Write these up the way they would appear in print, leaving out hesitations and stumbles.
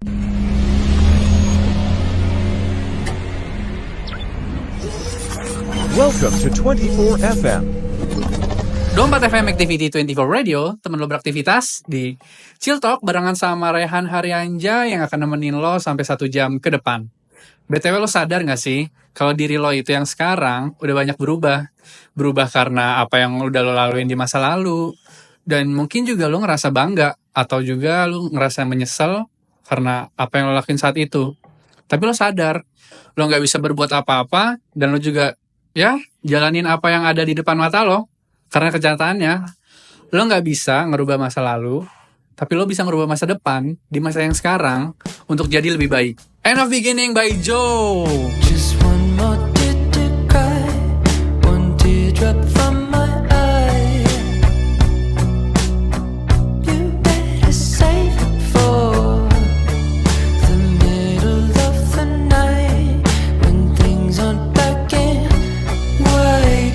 Welcome to 24 FM. 24 FM Activity 24 Radio, temen lo beraktivitas di Chill Talk barengan sama Rehan Haryanja yang akan nemenin lo sampai 1 jam ke depan. BTW lo sadar gak sih kalau diri lo itu yang sekarang udah banyak berubah? Berubah karena apa yang udah lo laluin di masa lalu. Dan mungkin juga lo ngerasa bangga atau juga lo ngerasa menyesal karena apa yang lo lakuin saat itu. Tapi lo sadar, lo gak bisa berbuat apa-apa dan lo juga jalanin apa yang ada di depan mata lo. Karena kenyataannya, lo gak bisa ngerubah masa lalu, tapi lo bisa ngerubah masa depan di masa yang sekarang untuk jadi lebih baik. End of Beginning by Joe. Just one more tear to cry, one teardrop from my eye. You better save it for the middle of the night when things aren't black and white.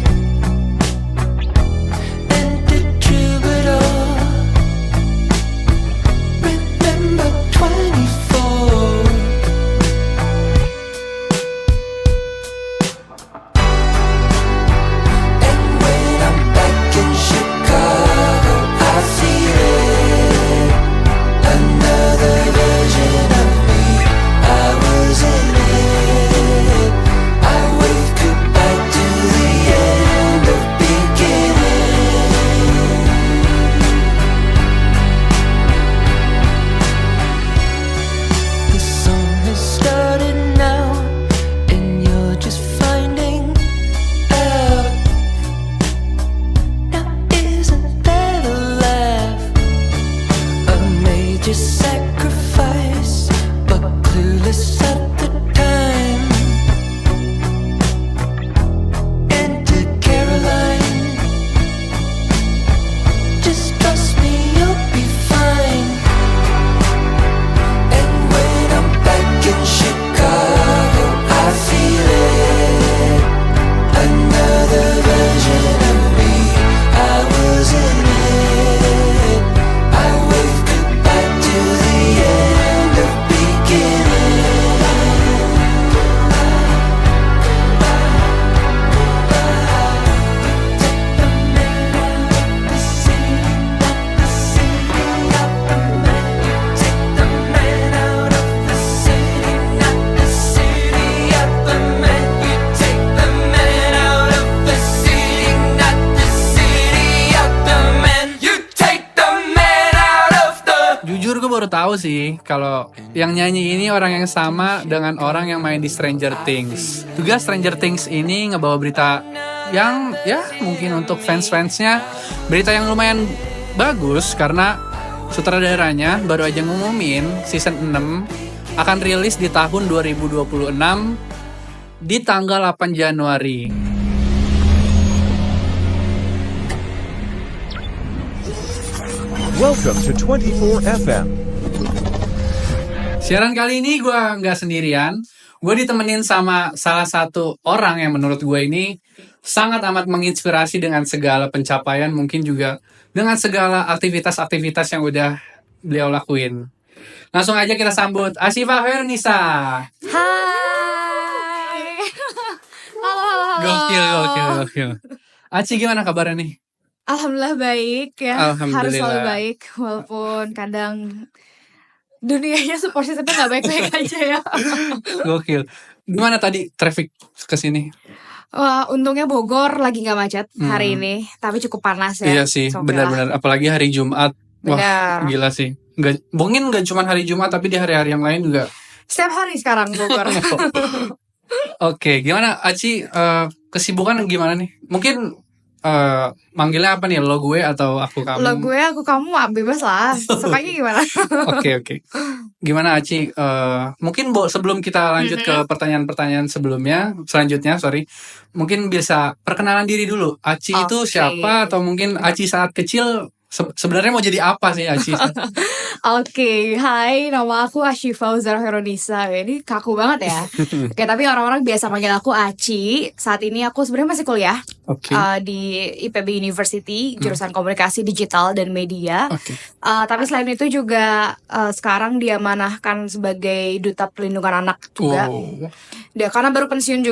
And the troubadour, remember 24. Jujur gue baru tahu sih kalau yang nyanyi ini orang yang sama dengan orang yang main di Stranger Things. Juga Stranger Things ini ngebawa berita yang mungkin untuk fans-fansnya berita yang lumayan bagus karena sutradaranya baru aja ngumumin season 6 akan rilis di tahun 2026 di tanggal 8 Januari. Welcome to 24 FM. Siaran kali ini gue nggak sendirian. Gue ditemenin sama salah satu orang yang menurut gue ini sangat amat menginspirasi dengan segala pencapaian, mungkin juga dengan segala aktivitas-aktivitas yang udah beliau lakuin. Langsung aja kita sambut Asyifa Khairunisa. Hai. Halo. Gokil. Aci gimana kabarnya nih? Alhamdulillah baik ya. Alhamdulillah. Harus selalu baik walaupun kadang dunianya seporsi-porsi gak baik-baik aja ya. Gokil. Gimana tadi traffic kesini? Wah, untungnya Bogor lagi gak macet hari ini, tapi cukup panas ya. Iya sih, So, benar-benar. Apalagi hari Jumat. Wah, Benar. gila sih. Mungkin gak cuma hari Jumat, tapi di hari-hari yang lain juga. Setiap hari sekarang Bogor. Oke, gimana Aci, kesibukan gimana nih? Mungkin manggilnya apa nih? Lo gue atau aku kamu? Lo gue, aku kamu, bebas lah. Sukanya gimana? Oke. Gimana Aci? Mungkin sebelum kita lanjut ke pertanyaan-pertanyaan selanjutnya, mungkin bisa perkenalan diri dulu. Aci itu Oke. siapa? Atau mungkin Aci saat kecil Sebenarnya mau jadi apa sih Aci? Oke, hai, nama aku Ashifa Uzara Heronisa. Ini kaku banget ya. Oke, tapi orang-orang biasa panggil aku Aci. Saat ini aku sebenarnya masih kuliah Oke. di IPB University, jurusan Komunikasi Digital dan Media. Oke. Tapi selain itu juga sekarang diamanahkan sebagai Duta Perlindungan Anak juga. Wow. Dia karena baru pensiun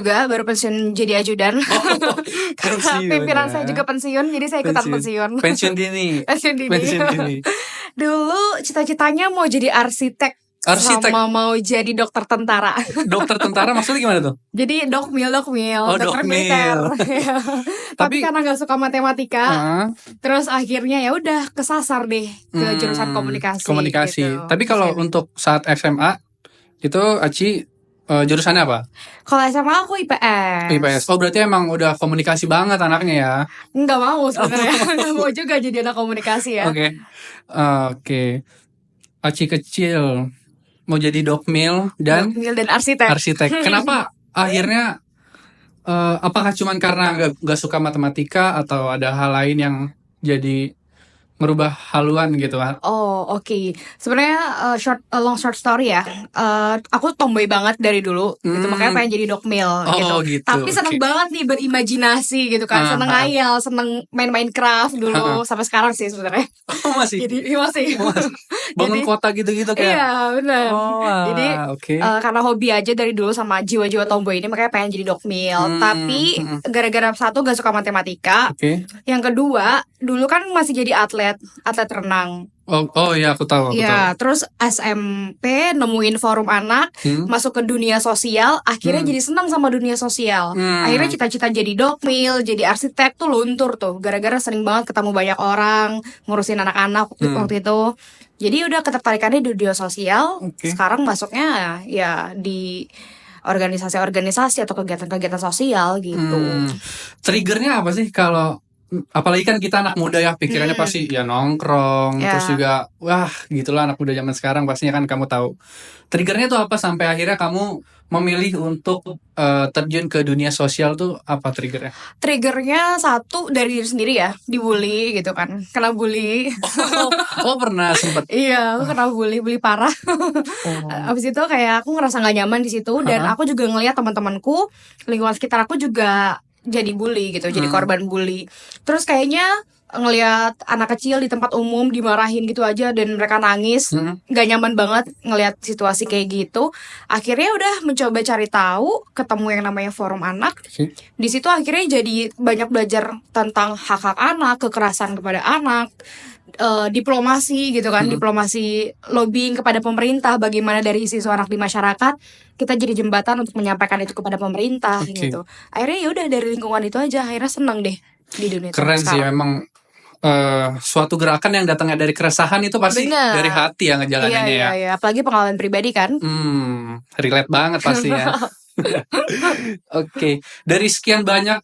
jadi ajudan. Karena pimpinan saya juga pensiun, jadi saya ikutan pensiun. Pensiun dini. Pensiun dini. Dulu cita-citanya mau jadi arsitek. Sama mau jadi dokter tentara. Dokter tentara maksudnya gimana tuh? Jadi dokmil, Oh, dokter dokmil. militer. Tapi karena nggak suka matematika, terus akhirnya ya udah kesasar deh ke jurusan komunikasi. Gitu. Tapi kalau untuk saat SMA itu Aci jurusannya apa? Kalau SMA aku IPS. IPS. Oh berarti emang udah komunikasi banget anaknya ya? Nggak mau sebenarnya, nggak mau juga jadi anak komunikasi ya. Oke. Aci kecil mau jadi dokmil dan arsitek. Kenapa akhirnya? Apakah cuman karena nggak suka matematika atau ada hal lain yang jadi merubah haluan gitu kan? Oh oke. Sebenarnya long short story ya. Aku tomboy banget dari dulu, gitu makanya pengen jadi dokmil gitu. Tapi seneng banget nih berimajinasi gitu kan, seneng ngayal, seneng main Minecraft dulu sampai sekarang sih sebenarnya. Oh masih? Masih. Bangun kota gitu-gitu kayak? Iya benar. Jadi okay. Karena hobi aja dari dulu sama jiwa-jiwa tomboy ini makanya pengen jadi dokmil. Tapi gara-gara satu gak suka matematika. Yang kedua dulu kan masih jadi atlet renang. Oh iya aku tahu. Iya, terus SMP nemuin forum anak, masuk ke dunia sosial, akhirnya jadi senang sama dunia sosial. Akhirnya cita-cita jadi dokmil, jadi arsitek tuh luntur tuh, gara-gara sering banget ketemu banyak orang, ngurusin anak-anak waktu itu. Jadi udah ketertarikannya di dunia sosial. Sekarang masuknya ya di organisasi-organisasi atau kegiatan-kegiatan sosial gitu. Triggernya apa sih kalau apalagi kan kita anak muda ya, pikirannya pasti ya nongkrong, terus juga wah gitulah anak muda zaman sekarang pastinya kan kamu tahu. Triggernya tuh apa sampai akhirnya kamu memilih untuk terjun ke dunia sosial tuh apa triggernya? Triggernya satu dari diri sendiri ya, dibully gitu kan, kena bully. Oh pernah sempet? Iya, aku kena bully parah. Abis itu kayak aku ngerasa nggak nyaman di situ dan aku juga ngelihat teman-temanku, lingkungan sekitar aku juga jadi bully gitu, jadi korban bully. Terus kayaknya ngelihat anak kecil di tempat umum dimarahin gitu aja dan mereka nangis, nggak nyaman banget ngelihat situasi kayak gitu. Akhirnya udah mencoba cari tahu, ketemu yang namanya forum anak. Di situ akhirnya jadi banyak belajar tentang hak-hak anak, kekerasan kepada anak, diplomasi gitu kan, diplomasi lobbying kepada pemerintah, bagaimana dari isu anak di masyarakat kita jadi jembatan untuk menyampaikan itu kepada pemerintah gitu. Akhirnya ya udah dari lingkungan itu aja, akhirnya seneng deh di dunia. Keren sih memang. Suatu gerakan yang datangnya dari keresahan itu pasti dari hati yang ngejalaninnya ya. Iya, apalagi pengalaman pribadi kan. Relate banget pasti ya. Oke. Dari sekian banyak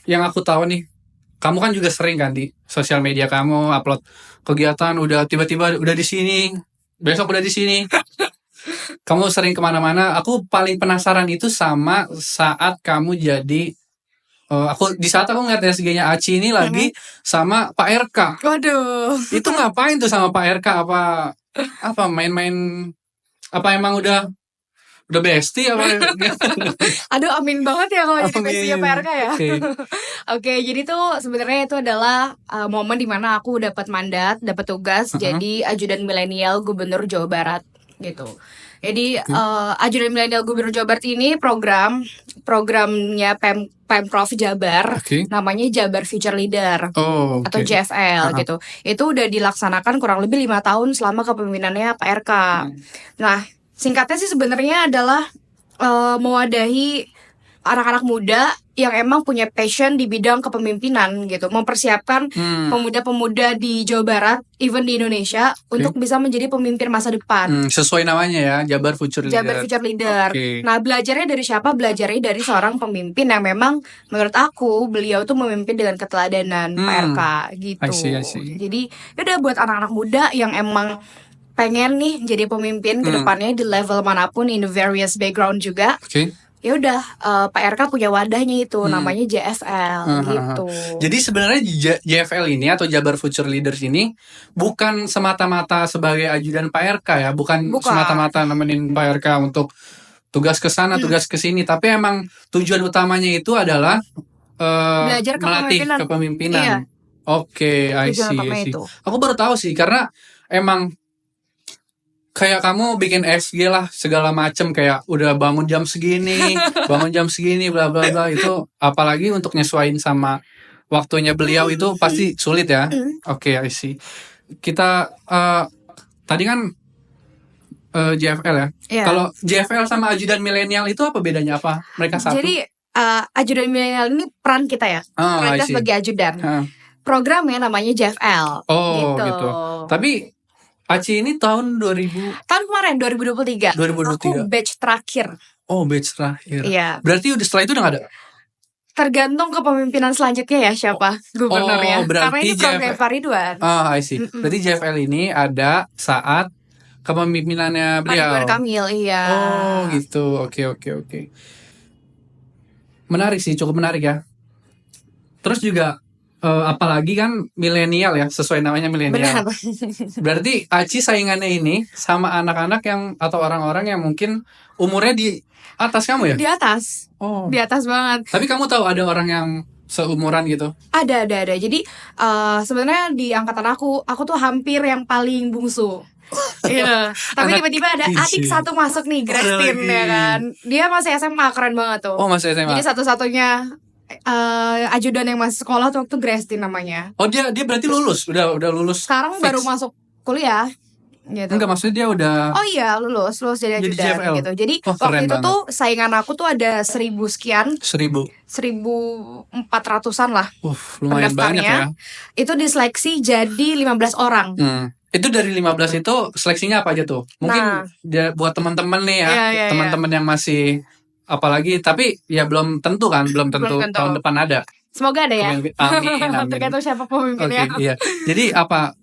yang aku tahu nih, kamu kan juga sering kan di sosial media kamu upload kegiatan, udah tiba-tiba udah di sini, besok udah di sini. Kamu sering kemana-mana. Aku paling penasaran itu sama saat kamu jadi di saat aku ngeliat SG-nya Aci ini lagi sama Pak RK. Waduh. Itu ngapain tuh sama Pak RK? Apa main-main? Apa emang udah bestie apa? Aduh, amin banget ya kalau jadi bestie Pak RK ya. Oke, jadi tuh sebenarnya itu adalah momen dimana aku dapat mandat, dapat tugas jadi ajudan milenial Gubernur Jawa Barat gitu. Jadi ajudan milenial Gubernur Jawa Barat ini programnya Pemprov Jabar, namanya Jabar Future Leader atau JFL gitu. Itu udah dilaksanakan kurang lebih 5 tahun selama kepemimpinannya Pak RK. Nah, singkatnya sih sebenarnya adalah mewadahi anak-anak muda yang emang punya passion di bidang kepemimpinan gitu, mempersiapkan pemuda-pemuda di Jawa Barat, even di Indonesia untuk bisa menjadi pemimpin masa depan. Sesuai namanya ya, Jabar Future Leader. Jabar Future Leader. Nah, belajarnya dari siapa? Belajarnya dari seorang pemimpin yang memang menurut aku beliau tuh memimpin dengan keteladanan, Pak RK gitu. I see. Jadi udah buat anak-anak muda yang emang pengen nih jadi pemimpin ke depannya di level manapun, in the various background juga. ya udah PRK punya wadahnya itu namanya JFL gitu. Jadi sebenarnya JFL ini atau Jabar Future Leaders ini bukan semata-mata sebagai ajudan PRK ya, bukan semata-mata nemenin PRK untuk tugas ke sana, tugas ke sini, tapi emang tujuan utamanya itu adalah belajar melatih kepemimpinan. Iya. Oke, I see. Itu. Aku baru tahu sih karena emang kayak kamu bikin SG lah segala macem, kayak udah bangun jam segini, bla bla bla, itu apalagi untuk nyesuaiin sama waktunya beliau itu pasti sulit ya. Oke, I see. Kita tadi kan JFL ya. Iya. Kalau JFL sama ajudan milenial itu apa bedanya, apa mereka satu? Jadi ajudan milenial ini peran kita ya. Peran kita sebagai ajudan. Programnya namanya JFL. Oh gitu. Tapi Aci ini tahun 2000? Tahun kemarin 2023. 2023. Aku batch terakhir. Oh, batch terakhir. Iya. Berarti setelah itu udah gak ada? Tergantung kepemimpinan selanjutnya ya siapa gubernurnya. Berarti karena ini program Pak Ridwan. Oh, I see. Berarti JFL ini ada saat kepemimpinannya beliau. Ridwan Kamil, iya. Oh, gitu. Oke. Menarik sih, cukup menarik ya. Terus juga apalagi kan milenial ya, sesuai namanya milenial. Berarti Aci saingannya ini sama anak-anak yang atau orang-orang yang mungkin umurnya di atas kamu ya? Di atas. Oh. Di atas banget. Tapi kamu tahu ada orang yang seumuran gitu? Ada. Jadi sebenarnya di angkatan aku tuh hampir yang paling bungsu. Iya. Tapi tiba-tiba ada adik satu masuk nih, Grestin ya kan. Dia masih SMA, keren banget tuh. Oh, masih SMA. Jadi satu-satunya ajudan yang masih sekolah tuh waktu Grestin namanya. Oh, dia berarti lulus, udah lulus. Sekarang fix. Baru masuk kuliah. Gitu. Enggak, maksudnya dia udah. Oh iya, lulus jadi ajudan JFL. gitu. Jadi waktu itu banget. tuh saingan aku tuh ada 1.000 sekian. 1.400-an lah. Lumayan banyak ya. Itu diseleksi jadi 15 orang. Itu dari 15 itu seleksinya apa aja tuh? Mungkin buat teman-teman nih ya, teman-teman yang masih apalagi, tapi ya belum tentu tahun depan ada. Semoga ada ya. Amin. Tergantung siapa pemimpinnya. Iya. Jadi apa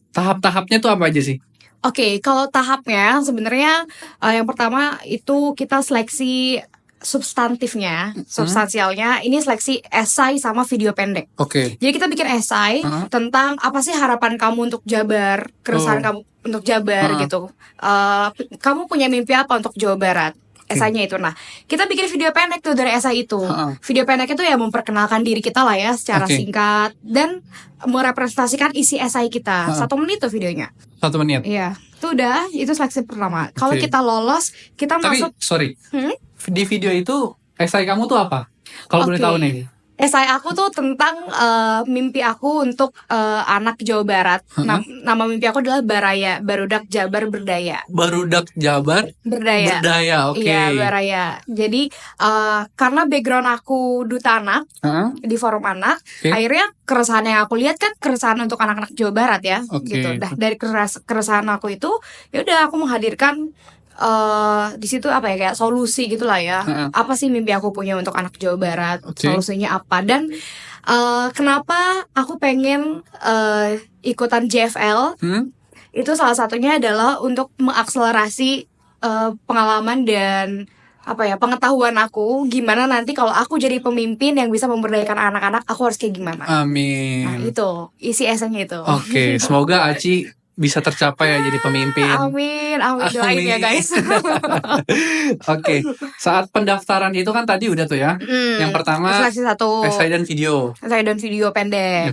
tahap-tahapnya tuh apa aja sih? Oke, kalau tahapnya sebenarnya yang pertama itu kita seleksi substansialnya. Ini seleksi esai sama video pendek. Oke. Jadi kita bikin esai tentang apa sih harapan kamu untuk Jabar, keresahan kamu untuk Jabar gitu. Kamu punya mimpi apa untuk Jawa Barat? Esainya itu. Nah, kita bikin video pendek tuh dari esai itu. Video pendek itu ya memperkenalkan diri kita lah ya secara singkat dan merepresentasikan isi esai kita. 1 menit tuh videonya. 1 menit. Iya. Itu udah, itu seleksi pertama. Kalau kita lolos, kita masuk. Sorry. Di video itu esai kamu tuh apa? Kalau boleh tahu nih. Esai aku tuh tentang mimpi aku untuk anak Jawa Barat. Nama mimpi aku adalah Baraya, Barudak Jabar Berdaya. Barudak Jabar Berdaya, oke. Iya, Baraya. Jadi karena background aku duta anak di forum anak, akhirnya keresahan yang aku lihat kan keresahan untuk anak-anak Jawa Barat ya, gitu. Nah, dari keresahan aku itu, ya udah aku menghadirkan di situ apa ya, kayak solusi gitulah ya. Apa sih mimpi aku punya untuk anak Jawa Barat? Solusinya apa? Dan kenapa aku pengen ikutan JFL? Itu salah satunya adalah untuk mengakselerasi pengalaman dan pengetahuan aku gimana nanti kalau aku jadi pemimpin yang bisa memberdayakan anak-anak, aku harus kayak gimana. Amin. Nah, itu isi esainya itu. Oke, semoga Aci bisa tercapai ya jadi pemimpin. Amin, doain ya guys. Oke, saat pendaftaran itu kan tadi udah tuh ya. Yang pertama seleksi 1 esai dan video. Esai dan video pendek.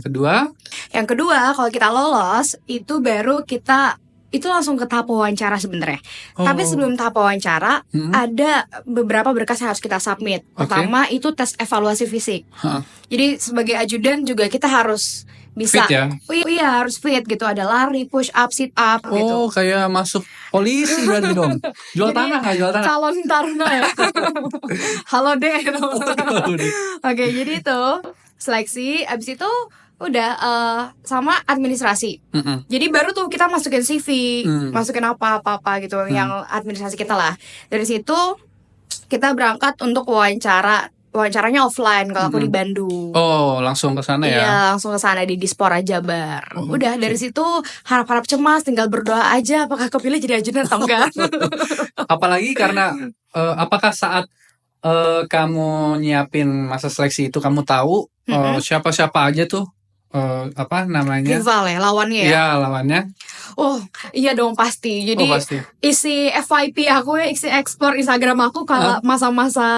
Yang kedua, kalau kita lolos itu baru kita itu langsung ke tahap wawancara sebenarnya. Tapi sebelum tahap wawancara ada beberapa berkas yang harus kita submit. Pertama itu tes evaluasi fisik. Jadi sebagai ajudan juga kita harus bisa fit ya? Iya, harus fit gitu. Ada lari, push up, sit up gitu. Oh, kayak masuk polisi berarti dong. Jual tanah nggak? Jual tanah. Calon taruna ya. Halo deh. Oke, jadi itu seleksi. Abis itu udah sama administrasi. Jadi baru tuh kita masukin CV, masukin apa gitu yang administrasi kita lah. Dari situ kita berangkat untuk wawancaranya offline kalau aku di Bandung. Oh, langsung ke sana ya? Iya, langsung ke sana di Dispora Jabar. Udah dari situ harap-harap cemas, tinggal berdoa aja apakah kepilih jadi ajudan atau enggak. Apalagi karena apakah saat kamu nyiapin masa seleksi itu kamu tahu siapa-siapa aja tuh apa namanya? Rival ya, lawannya ya. Iya, lawannya. Oh iya dong pasti. Jadi pasti. isi FYP aku ya, isi explore Instagram aku kalau masa-masa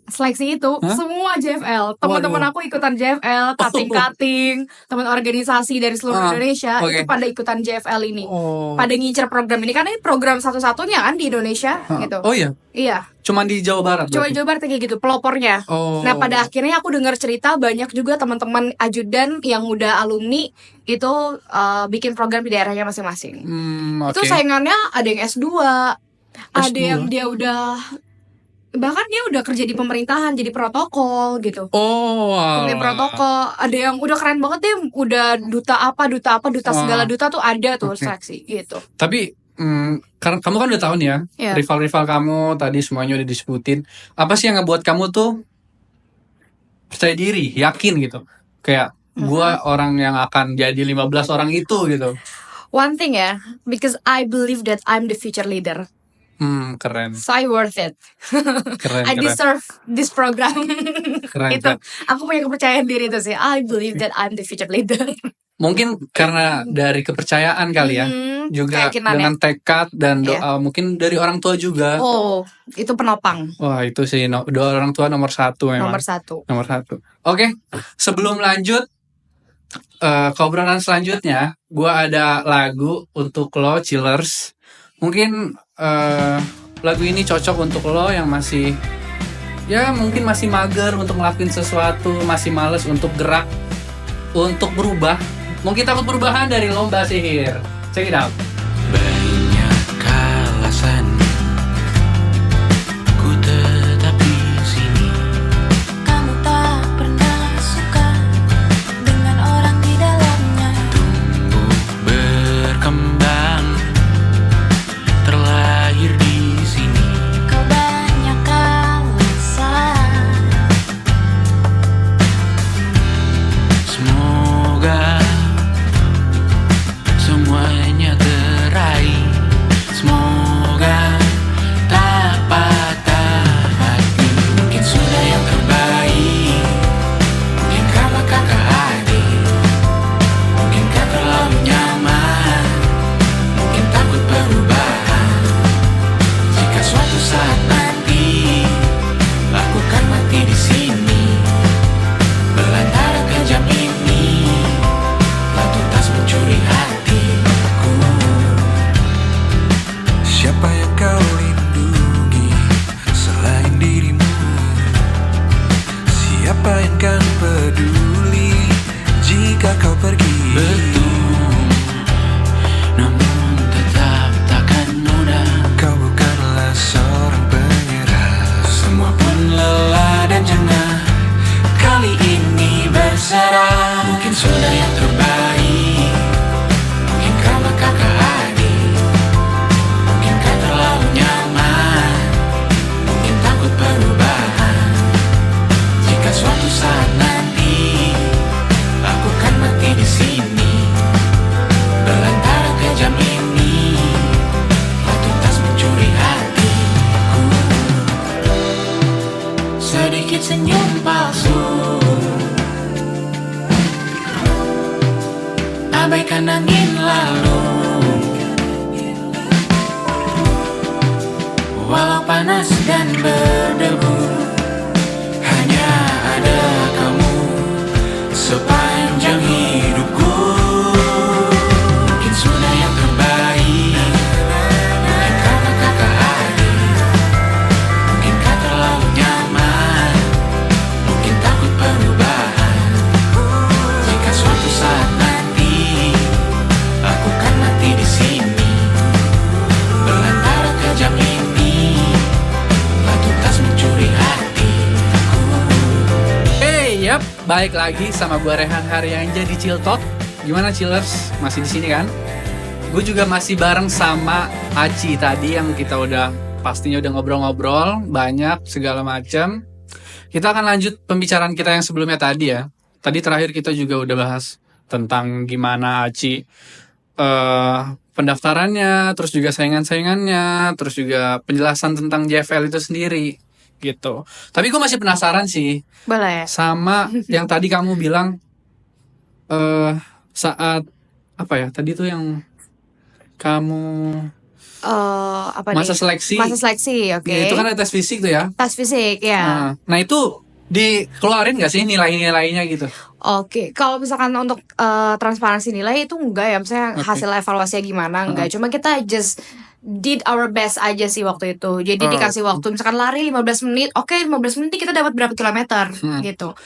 seleksi itu semua JFL. Teman-teman aku ikutan JFL, cutting-cutting, teman organisasi dari seluruh Indonesia itu pada ikutan JFL ini. Pada ngincer program ini karena ini program satu-satunya kan di Indonesia gitu. Oh iya. Iya. Cuman di Jawa Barat. Cuma Jawa Barat kayak gitu pelopornya. Nah pada akhirnya aku dengar cerita banyak juga teman-teman ajudan yang udah alumni itu bikin program di daerahnya masing-masing. Itu saingannya ada yang S2, ada yang dia udah bahkan dia udah kerja di pemerintahan jadi protokol gitu. Pemimpin protokol, ada yang udah keren banget deh, udah duta segala duta tuh ada tuh seleksi gitu. Tapi karena kamu kan udah tahu nih ya, rival-rival kamu tadi semuanya udah disebutin. Apa sih yang ngebuat kamu tuh percaya diri, yakin gitu? Kayak gua orang yang akan jadi 15 orang itu gitu. One thing ya, because I believe that I'm the future leader. Keren. So I worth it. Keren. I deserve this program. Keren. Itu aku punya kepercayaan diri itu sih. I believe that I'm the future leader. Mungkin karena dari kepercayaan kali ya, juga dengan tekad dan doa mungkin dari orang tua juga. Oh, itu penopang. Wah itu sih doa orang tua nomor satu memang. Nomor satu. Oke, sebelum lanjut ke obrolan selanjutnya, gua ada lagu untuk lo chillers. Mungkin lagu ini cocok untuk lo yang masih mungkin masih mager untuk ngelakuin sesuatu, masih males untuk gerak, untuk berubah. Mungkin takut perubahan dari Lomba Sihir. Check it out. Banyak alasan ku tetap di sini. Kamu tak pernah suka dengan orang di dalamnya. Tumbuh berkembang, terlahir di sini. Kau banyak alasan. Semoga semuanya teraih. Semoga tak patah hati. Mungkin sudah yang terbaik, mungkin karena kakak adik, mungkin kan terlalu nyaman, mungkin takut perubahan. Jika suatu saat nanti aku kan mati di sini, belantara kejam ini telah tuntas mencuri hatiku. Siapa yang kau lindungi selain dirimu? Siapa yang kan peduli jika kau pergi? Betul, namun tetap takkan mudah. Kau bukanlah seorang penyerah. Semua pun lelah dan jengah, kali ini berserah. Mungkin sudah yang terbaik, mungkin karena kakak adik, mungkin kan terlalu nyaman, mungkin takut perubahan. Jika suatu saat nanti aku kan mati di sini, belantara kejam ini telah tuntas mencuri hatiku. Sedikit senyum palsu, abaikan angin lalu. Walau panas dan berdebu, hanya ada kamu sepanjang hidupku. Mungkin sudah yang terbaik, mungkin karena kakak adik, mungkin kan terlalu nyaman, mungkin takut perubahan. Jika suatu saat nanti aku kan mati di sini, belantara kejam ini telah tuntas mencuri hatiku. Yap, balik lagi sama gua Rehan Haryanja di Chill Talk. Gimana chillers? Masih di sini kan? Gue juga masih bareng sama Aci tadi yang kita udah pastinya udah ngobrol-ngobrol banyak segala macam. Kita akan lanjut pembicaraan kita yang sebelumnya tadi ya. Tadi terakhir kita juga udah bahas tentang gimana Aci pendaftarannya, terus juga saingan-saingannya, terus juga penjelasan tentang JFL itu sendiri. gitu. Tapi gue masih penasaran sih Boleh. sama yang tadi kamu bilang saat apa ya? Tadi tuh yang kamu Apa masa nih? seleksi. Masa seleksi, oke. Ya, itu kan ada tes fisik tuh ya. Tes fisik, ya. Nah, itu dikeluarin nggak sih nilai-nilainya gitu? Oke, kalau misalkan untuk transparansi nilai itu enggak ya, misalnya Oke. hasil evaluasinya gimana, enggak. Cuma kita just did our best aja sih waktu itu. Jadi dikasih waktu, misalkan lari 15 menit, oke 15 menit kita dapat berapa kilometer gitu.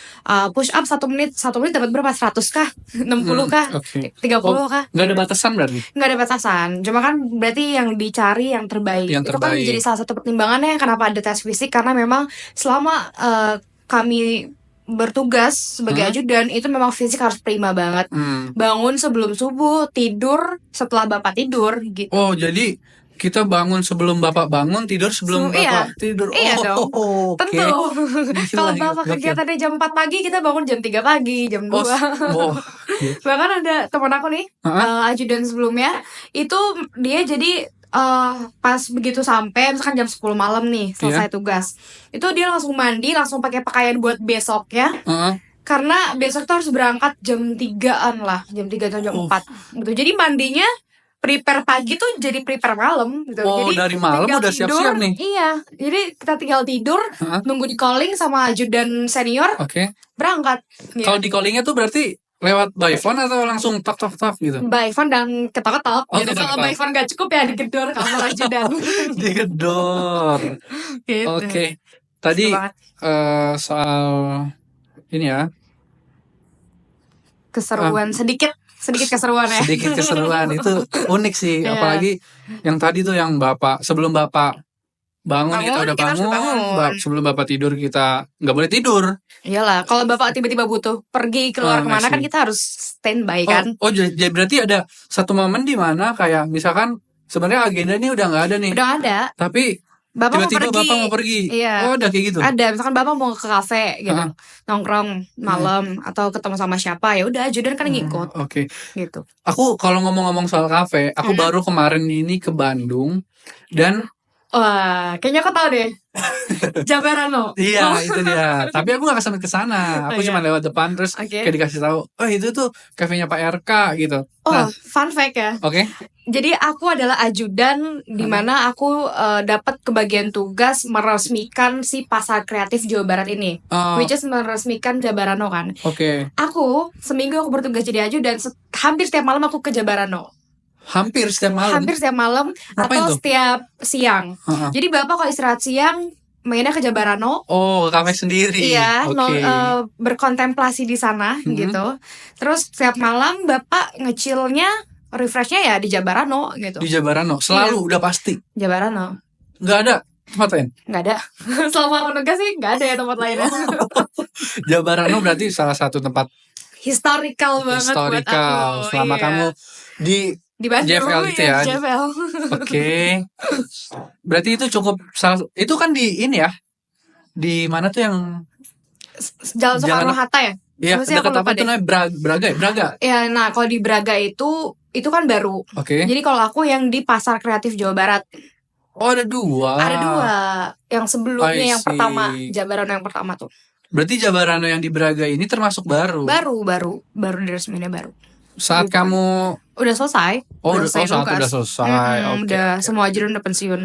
Push up 1 menit dapat berapa? 100 kah? 60 kah? Oke. 30 kah? Nggak ada batasan berarti? Nggak ada batasan. Cuma kan berarti yang dicari yang terbaik. Yang Itu kan terbaik. jadi salah satu pertimbangannya kenapa ada tes fisik, karena memang selama kami bertugas sebagai ajudan itu memang fisik harus prima banget. Bangun sebelum subuh, tidur setelah bapak tidur gitu. Oh, jadi kita bangun sebelum bapak bangun, tidur sebelum bapak Iya. tidur. Iya dong. oke. Tentu. Kalau Gila, bapak gokil. kegiatannya jam 4 pagi, kita bangun jam 3 pagi, jam 2. Oh, Bahkan ada teman aku nih, ajudan sebelumnya, itu dia jadi pas begitu sampai misalkan jam 10 malam nih selesai tugas, itu dia langsung mandi, langsung pakai pakaian buat besok ya. Karena besok tuh harus berangkat jam 3-an lah, jam 3 atau jam 4 gitu. Jadi mandinya prepare pagi tuh jadi prepare malam gitu. Oh, Jadi dari malam tinggal udah siap-siap tidur, nih. Iya, jadi kita tinggal tidur, nunggu di calling sama ajudan senior, Oke. berangkat. Kalau di callingnya tuh berarti lewat by phone atau langsung tok gitu? By phone dan ketok-ketok. Oh, Jadi kalau ketok-ketok. by phone gak cukup ya digedor kamar ajudan. Digedor. Gitu. Oke. Tadi Seru banget. soal ini ya, Keseruan sedikit keseruan ya. sedikit keseruan itu unik sih. Iya. Apalagi yang tadi tuh yang bapak sebelum bapak bangun kita udah kita harus bangun. bangun. Sebelum bapak tidur kita nggak boleh tidur. Iyalah, kalau bapak tiba-tiba butuh pergi keluar kemana I kan see. kita harus standby kan. Oh, jadi berarti ada satu momen di mana kayak misalkan sebenarnya agenda ini udah nggak ada nih. Udah ada. Tapi Bapak tiba-tiba mau pergi. bapak mau pergi. Iya. Oh, udah kayak gitu. Ada, misalkan bapak mau ke kafe gitu, nongkrong malam atau ketemu sama siapa, ya udah ajudan kan ngikut Oke. gitu. Aku kalau ngomong-ngomong soal kafe, aku baru kemarin ini ke Bandung dan Wah, kayaknya aku tahu deh. Jabarano. iya itu dia. Tapi aku gak sampai ke sana. Aku Oh, cuma iya. lewat depan terus Oke. kayak dikasih tahu, oh itu tuh kafenya Pak RK gitu. Oh, Nah, fun fact ya. oke. Jadi aku adalah ajudan di mana aku dapat kebagian tugas meresmikan si pasar kreatif Jawa Barat ini, Oh, which is meresmikan Jabarano kan. oke. Aku seminggu aku bertugas jadi ajudan, hampir setiap malam aku ke Jabarano. Hampir setiap malam. Hampir setiap malam Ngapain atau tuh? setiap siang. Heeh. Jadi bapak kalau istirahat siang mainnya ke Jabarano. Oh, ke kafe sendiri. Iya, Oke. berkontemplasi di sana gitu. Terus setiap malam bapak ngechillnya, refreshnya ya di Jabarano gitu. Di Jabarano selalu Iya. udah pasti. Jabarano. Nggak ada tempat lain. Nggak ada. Selama aku nugas sih nggak ada ya tempat lainnya. Jabarano berarti salah satu tempat Historical banget buat historical aku. selama Iya. kamu di Di Bandung JFL gitu ya. di JFL. Oke. Berarti itu cukup itu kan di ini ya. Di mana tuh yang Jalan Soekarno Jalan- Hatta ya? ya Apa sih, dekat aku lupa apa tuh deh. namanya Braga ya? Braga. Ya, nah kalau di Braga itu kan baru. Oke. Jadi kalau aku yang di Pasar Kreatif Jawa Barat. Oh, ada dua. Ada dua. Yang sebelumnya I yang see. pertama, Jabarano yang pertama tuh. Berarti Jabarano yang di Braga ini termasuk baru. Baru diresminya baru. Saat Gitu. kamu Udah selesai. saat tugas. udah selesai. Oke. Udah semua ajudan udah pensiun.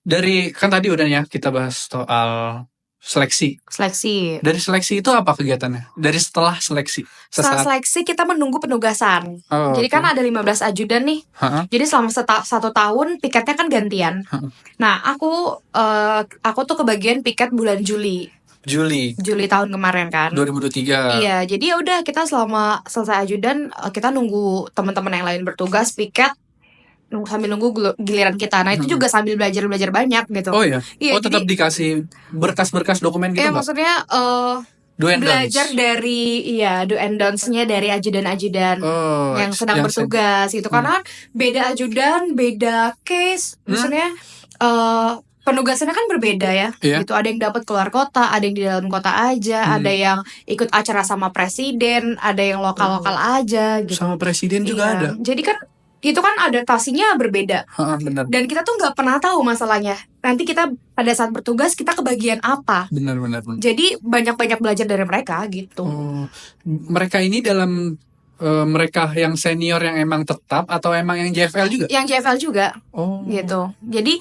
Dari kan tadi udah ya kita bahas soal seleksi. Seleksi. Dari seleksi itu apa kegiatannya? Dari setelah seleksi. Setelah Sesaat. seleksi kita menunggu penugasan. Oh, Jadi oke. kan ada 15 ajudan nih. Ha-ha. Jadi selama 1 tahun piketnya kan gantian. Nah, aku tuh kebagian piket bulan Juli Juli tahun kemarin kan. 2023. Iya, jadi ya udah kita selama selesai ajudan kita nunggu teman-teman yang lain bertugas piket, sambil nunggu giliran kita. Nah, itu juga sambil belajar banyak gitu. Oh iya. Iya, Oh tetap jadi- dikasih berkas-berkas dokumen gitu Iya, nggak? maksudnya Do and don'ts. belajar dari do and don'ts-nya dari ajudan-ajudan Oh, yang sedang yang bertugas gitu. Karena kan beda ajudan, beda case, maksudnya penugasannya kan berbeda ya. Iya. Gitu, ada yang dapat keluar kota, ada yang di dalam kota aja, ada yang ikut acara sama presiden, ada yang lokal-lokal aja gitu. sama presiden juga Iya. ada. Jadi kan itu kan adaptasinya berbeda. Benar. Dan kita tuh nggak pernah tahu masalahnya. Nanti kita pada saat bertugas kita kebagian apa. Benar. Jadi banyak-banyak belajar dari mereka gitu. Oh, mereka ini dalam mereka yang senior yang emang tetap atau emang yang JFL juga? Yang JFL juga Oh, gitu. Jadi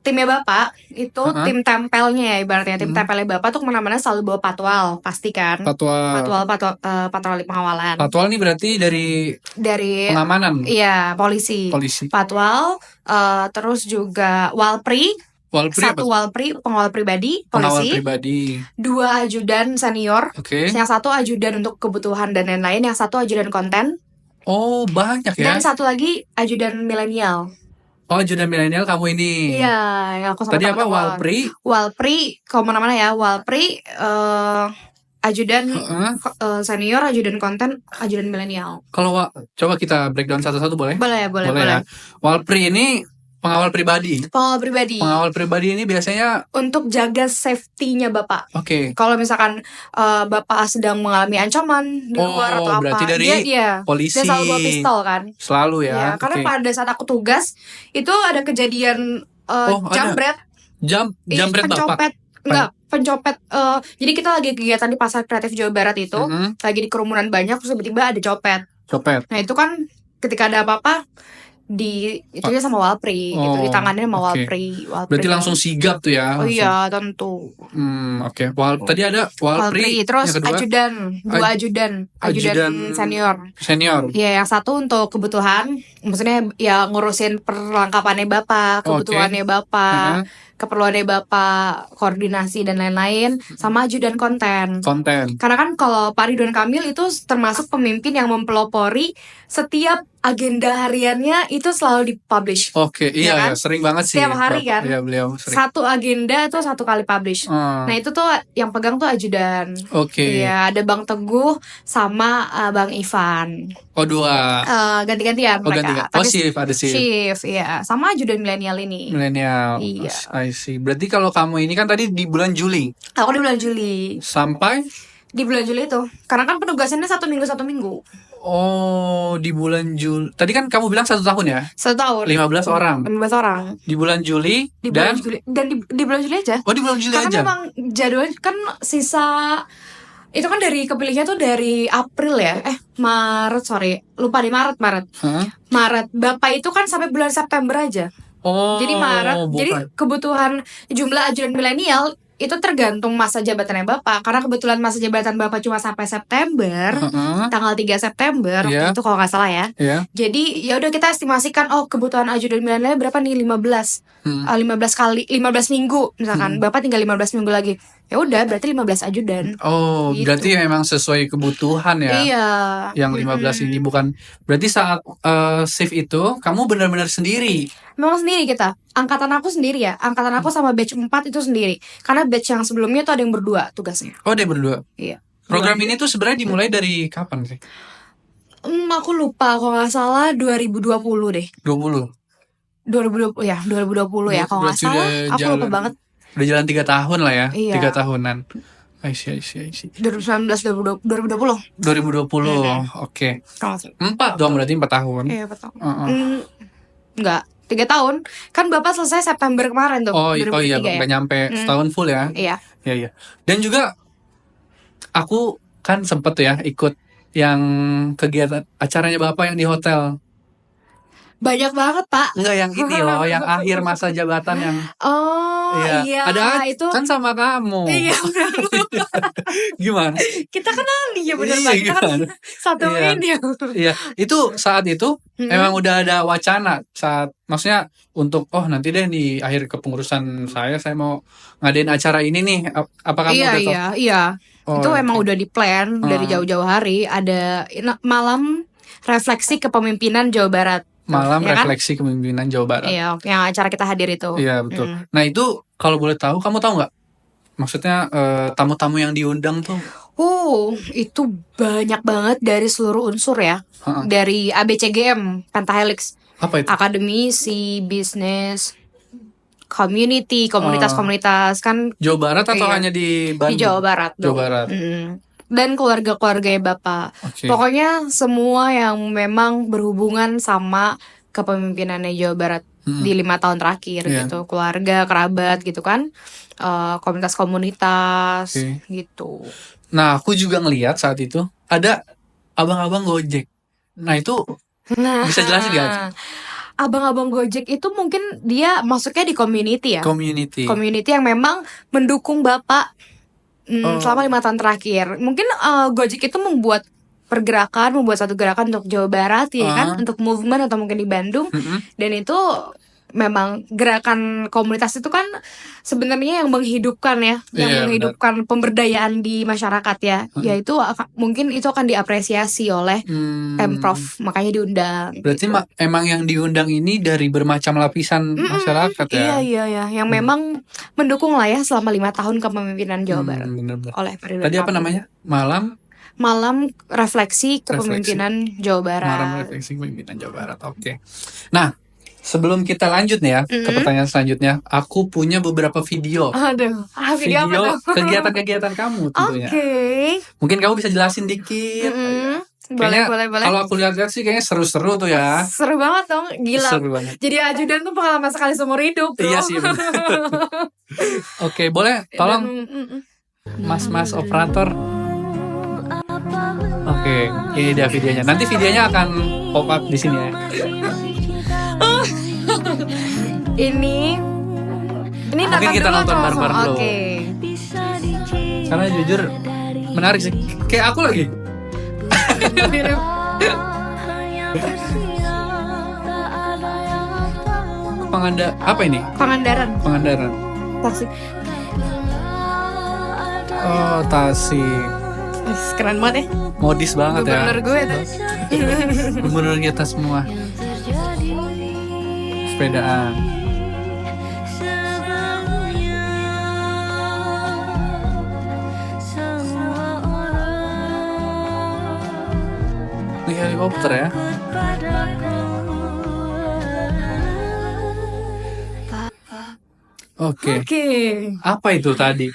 timnya Bapak itu tim tempelnya ya, ibaratnya tim tempelnya Bapak tuh kemana-mana selalu bawa patwal, pasti kan. Patroli pengawalan. Patwal ini berarti dari pengamanan. Iya, polisi. Patwal, terus juga Walpri. Satu Walpri, pengawal pribadi, Pengawal polisi. pribadi. 2 ajudan senior. Oke. Yang 1 ajudan untuk kebutuhan dan lain-lain, yang 1 ajudan konten. Oh, banyak ya. Dan 1 lagi ajudan milenial. Oh, ajudan milenial kamu ini. Iya, yang aku sama Tadi apa teman-teman. Walpri? Kalau mana-mana ya, Walpri, ajudan senior, ajudan konten, ajudan milenial. Kalau coba kita breakdown satu-satu boleh? Boleh. Ya. Walpri ini pengawal pribadi. Pengawal pribadi ini biasanya untuk jaga safety-nya Bapak. Oke. Kalau misalkan Bapak sedang mengalami ancaman di luar atau berarti apa, dari polisi. Dia selalu bawa pistol kan. Selalu ya. Iya, karena pada saat aku tugas itu ada kejadian jambret. Jambret Bapak. Pencopet. Jadi kita lagi kegiatan di Pasar Kreatif Jawa Barat itu, lagi di kerumunan banyak, terus tiba-tiba ada copet. Nah itu kan ketika ada apa-apa itunya sama Walpri gitu, ditanganin sama Walpri. Berarti langsung sigap tuh ya. Oh iya, tentu. Oke. Tadi ada Walpri, terus ajudan, 2 ajudan senior. Iya, yang 1 untuk kebutuhan, maksudnya ya ngurusin perlengkapannya Bapak, kebutuhannya Bapak, keperluannya Bapak, koordinasi dan lain-lain, sama ajudan konten. Karena kan kalau Pak Ridwan Kamil itu termasuk pemimpin yang mempelopori setiap agenda hariannya itu selalu dipublish. Oke, iya, kan? ya, sering banget sih. Setiap hari kan. Iya, beliau sering. 1 agenda tuh 1 kali publish. Nah itu tuh yang pegang tuh ajudan. Oke. Iya, ada Bang Teguh sama Bang Ivan. Oh, 2. Ganti-gantian mereka. Oh, shift, ada shift. Shift, iya. Sama ajudan milenial ini. Milenial. Iya. I see. Berarti kalau kamu ini kan tadi di bulan Juli. Aku di bulan Juli. Sampai? Di bulan Juli itu. Karena kan penugasannya 1 minggu. Oh, di bulan Juli. Tadi kan kamu bilang 1 tahun ya? 1 tahun. 15 orang. 15 orang. Di bulan Juli. Di bulan Juli. Dan di bulan Juli aja. Oh, di bulan Juli Karena aja. memang jadwalnya kan sisa. Itu kan dari kepilihnya tuh dari April ya. Maret, sorry. Lupa di Maret. Maret. Bapak itu kan sampai bulan September aja. Oh. Jadi Maret. Bukan. Jadi kebutuhan jumlah ajudan milenial itu tergantung masa jabatannya Bapak. Karena kebetulan masa jabatan Bapak cuma sampai September, tanggal 3 September waktu itu kalau nggak salah ya. Jadi ya udah kita estimasikan kebutuhan ajudan milenial berapa nih, 15 minggu misalkan. Bapak tinggal 15 minggu lagi. Ya udah berarti 15 ajudan. Oh, gitu. Berarti memang sesuai kebutuhan ya. Iya. Yang 15 ini bukan. Berarti saat shift itu kamu benar-benar sendiri. Memang sendiri kita. Angkatan aku sendiri ya. Angkatan aku sama batch 4 itu sendiri. Karena batch yang sebelumnya tuh ada yang berdua tugasnya. Oh, ada yang berdua. Iya. Program ini tuh sebenarnya dimulai dari kapan sih? Aku lupa, kalau nggak salah 2020 deh. 2020 ya, 2020 ya kalau nggak salah. Aku lupa banget. Udah jalan 3 tahun lah ya. Iya. 3 tahunan. I see. 2019, 2020. 2020, oke. 4 dong, berarti 4 tahun. Iya, 4 tahun. Enggak, 3 tahun. Kan Bapak selesai September kemarin tuh. Oh iya, nggak nyampe setahun full ya. Iya. Iya. Dan juga aku kan sempet ya ikut yang kegiatan acaranya Bapak yang di hotel. Banyak banget, Pak. Enggak, yang ini loh, yang akhir masa jabatan yang. Oh iya. Ada itu kan sama kamu. Iya. Gimana? Kita kenal nih ya, benar Pak. Kita kan satu ini. Iya, itu saat itu emang udah ada wacana saat, maksudnya untuk nanti deh di akhir kepengurusan saya mau ngadain acara ini nih. Apa kamu udah tahu? Iya. Itu emang udah di plan dari jauh-jauh hari. Ada malam refleksi kepemimpinan Jawa Barat. Malam ya refleksi kepemimpinan Jawa Barat. Iya, yang acara kita hadir itu. Iya, betul. Nah, itu kalau boleh tahu, kamu tahu nggak? Maksudnya tamu-tamu yang diundang tuh? Itu banyak banget dari seluruh unsur ya. Dari ABCGM, Pentahelix. Apa itu? Akademisi, bisnis, community, komunitas-komunitas kan. Jawa Barat atau hanya di Bandung? Di Jawa Barat. Jawa Barat. dan keluarga-keluarganya Bapak. Oke. Pokoknya semua yang memang berhubungan sama kepemimpinannya Jawa Barat di 5 tahun terakhir Iya. gitu. Keluarga, kerabat gitu kan. Komunitas Oke. gitu. Nah, aku juga ngelihat saat itu ada abang-abang Gojek. Nah, itu Nah, bisa jelasin gak? abang-abang Gojek itu mungkin dia masuknya di community ya. Community. Community yang memang mendukung Bapak Oh. selama 5 tahun terakhir. Mungkin Gojek itu membuat satu gerakan untuk Jawa Barat ya kan, untuk movement atau mungkin di Bandung. Dan itu memang gerakan komunitas itu kan sebenarnya yang menghidupkan ya, yang Iya, menghidupkan pemberdayaan di masyarakat ya. Yaitu mungkin itu akan diapresiasi oleh Pemprov, makanya diundang. Berarti gitu. emang yang diundang ini dari bermacam lapisan masyarakat ya? Iya, yang memang mendukung lah ya selama 5 tahun kepemimpinan Jawa Barat Bener-bener. oleh Ridwan Tadi apa Kamil. namanya? Malam Refleksi kepemimpinan Jawa Barat. Malam refleksi kepemimpinan Jawa Barat. Oke. Nah, sebelum kita lanjut nih ya ke pertanyaan selanjutnya, aku punya beberapa video. Aduh, video apa tuh? Kegiatan-kegiatan kamu tentunya. Oke. Mungkin kamu bisa jelasin dikit. Boleh. Kalau aku lihat-lihat sih kayaknya seru-seru tuh ya. Seru banget dong, gila. Seru banget. Jadi ajudan tuh pengalaman sekali seumur hidup, bro. Iya sih, bener. Oke, boleh tolong Mas operator. Oke, ini dia videonya. Nanti videonya akan pop up di sini ya. Ini Mungkin kita dulu nonton atau bareng-bareng langsung? dulu. Oke. Karena jujur menarik sih. Kayak aku lagi. Apa ini? Pangandaran. Tasik. Oh, Tasik. Keren banget ya. Modis banget ya. Gubernur gue tuh. Gubernur kita semua. Sepedaan. Ini helikopter ya. Oke. Apa itu tadi?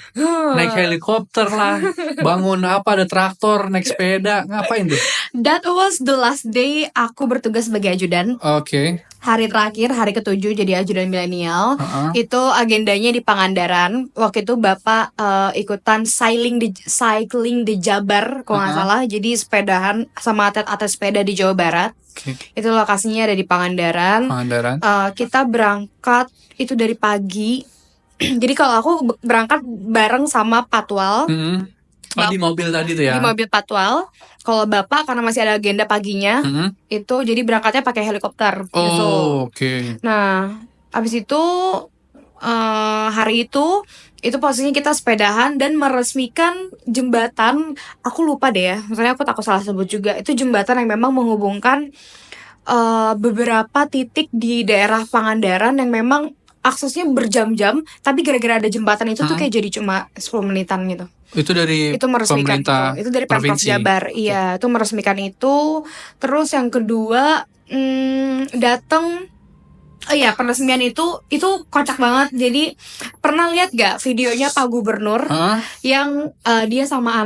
Naik helikopter lah, bangun apa, ada traktor, naik sepeda, ngapain tuh? That was the last day aku bertugas sebagai ajudan. Oke. Hari terakhir, hari ke-7 jadi ajudan milenial. Itu agendanya di Pangandaran. Waktu itu Bapak ikutan cycling di Jabar kalau nggak salah. Jadi sepedahan sama atlet-atlet sepeda di Jawa Barat. Oke. Itu lokasinya ada di Pangandaran. Kita berangkat itu dari pagi. Jadi kalau aku berangkat bareng sama Patwal. Di mobil tadi tuh ya? Di mobil Patwal. Kalau Bapak karena masih ada agenda paginya, itu jadi berangkatnya pakai helikopter. Gitu. Oke. Nah, abis itu hari itu posisinya kita sepedahan dan meresmikan jembatan. Aku lupa deh ya, misalnya aku takut salah sebut juga. Itu jembatan yang memang menghubungkan beberapa titik di daerah Pangandaran yang memang aksesnya berjam-jam, tapi gara-gara ada jembatan itu tuh kayak jadi cuma 10 menitan gitu. Itu dari Itu meresmikan pemerintah itu dari Pemprov provinsi. Jabar. Iya, itu meresmikan itu. Terus yang kedua datang peresmian itu kocak banget. Jadi pernah lihat gak videonya Pak Gubernur yang dia sama